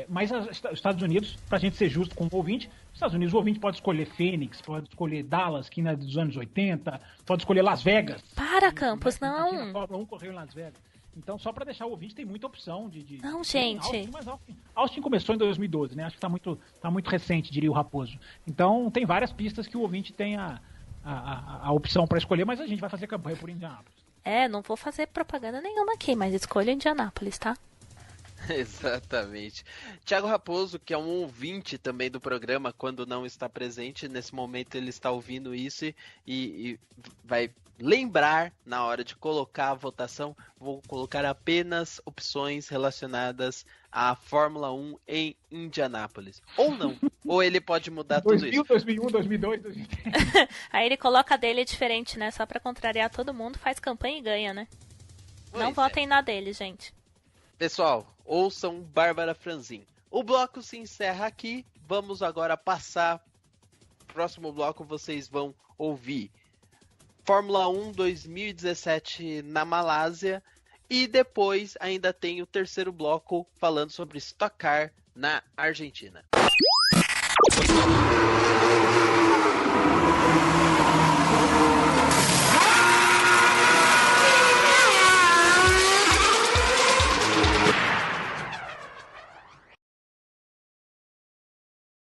Mas os Estados Unidos, pra gente ser justo com o ouvinte, os Estados Unidos, o ouvinte pode escolher Phoenix, pode escolher Dallas, que é dos anos 80, pode escolher Las Vegas. Para, Campos, A não. Fórmula 1 correu em Las Vegas. Então, só pra deixar o ouvinte, tem muita opção de Não, gente. Mas Austin começou em 2012, né? Acho que tá muito recente, diria o Raposo. Então, tem várias pistas que o ouvinte tem a opção pra escolher, mas a gente vai fazer campanha por Indianápolis. Não vou fazer propaganda nenhuma aqui, mas escolha Indianápolis, tá? Exatamente. Thiago Raposo, que é um ouvinte também do programa, quando não está presente, nesse momento ele está ouvindo isso e vai lembrar na hora de colocar a votação. Vou colocar apenas opções relacionadas à Fórmula 1 em Indianápolis. Ou não. Ou ele pode mudar 2000, tudo isso. 2001, 2002, 2003. Aí ele coloca a dele diferente, né? Só pra contrariar todo mundo, faz campanha e ganha, né? Pois Não é. votem na dele, gente. Pessoal, ouçam Bárbara Franzin. O bloco se encerra aqui. Vamos agora passar. Próximo bloco vocês vão ouvir Fórmula 1 2017 na Malásia. E depois ainda tem o terceiro bloco falando sobre Stock Car na Argentina.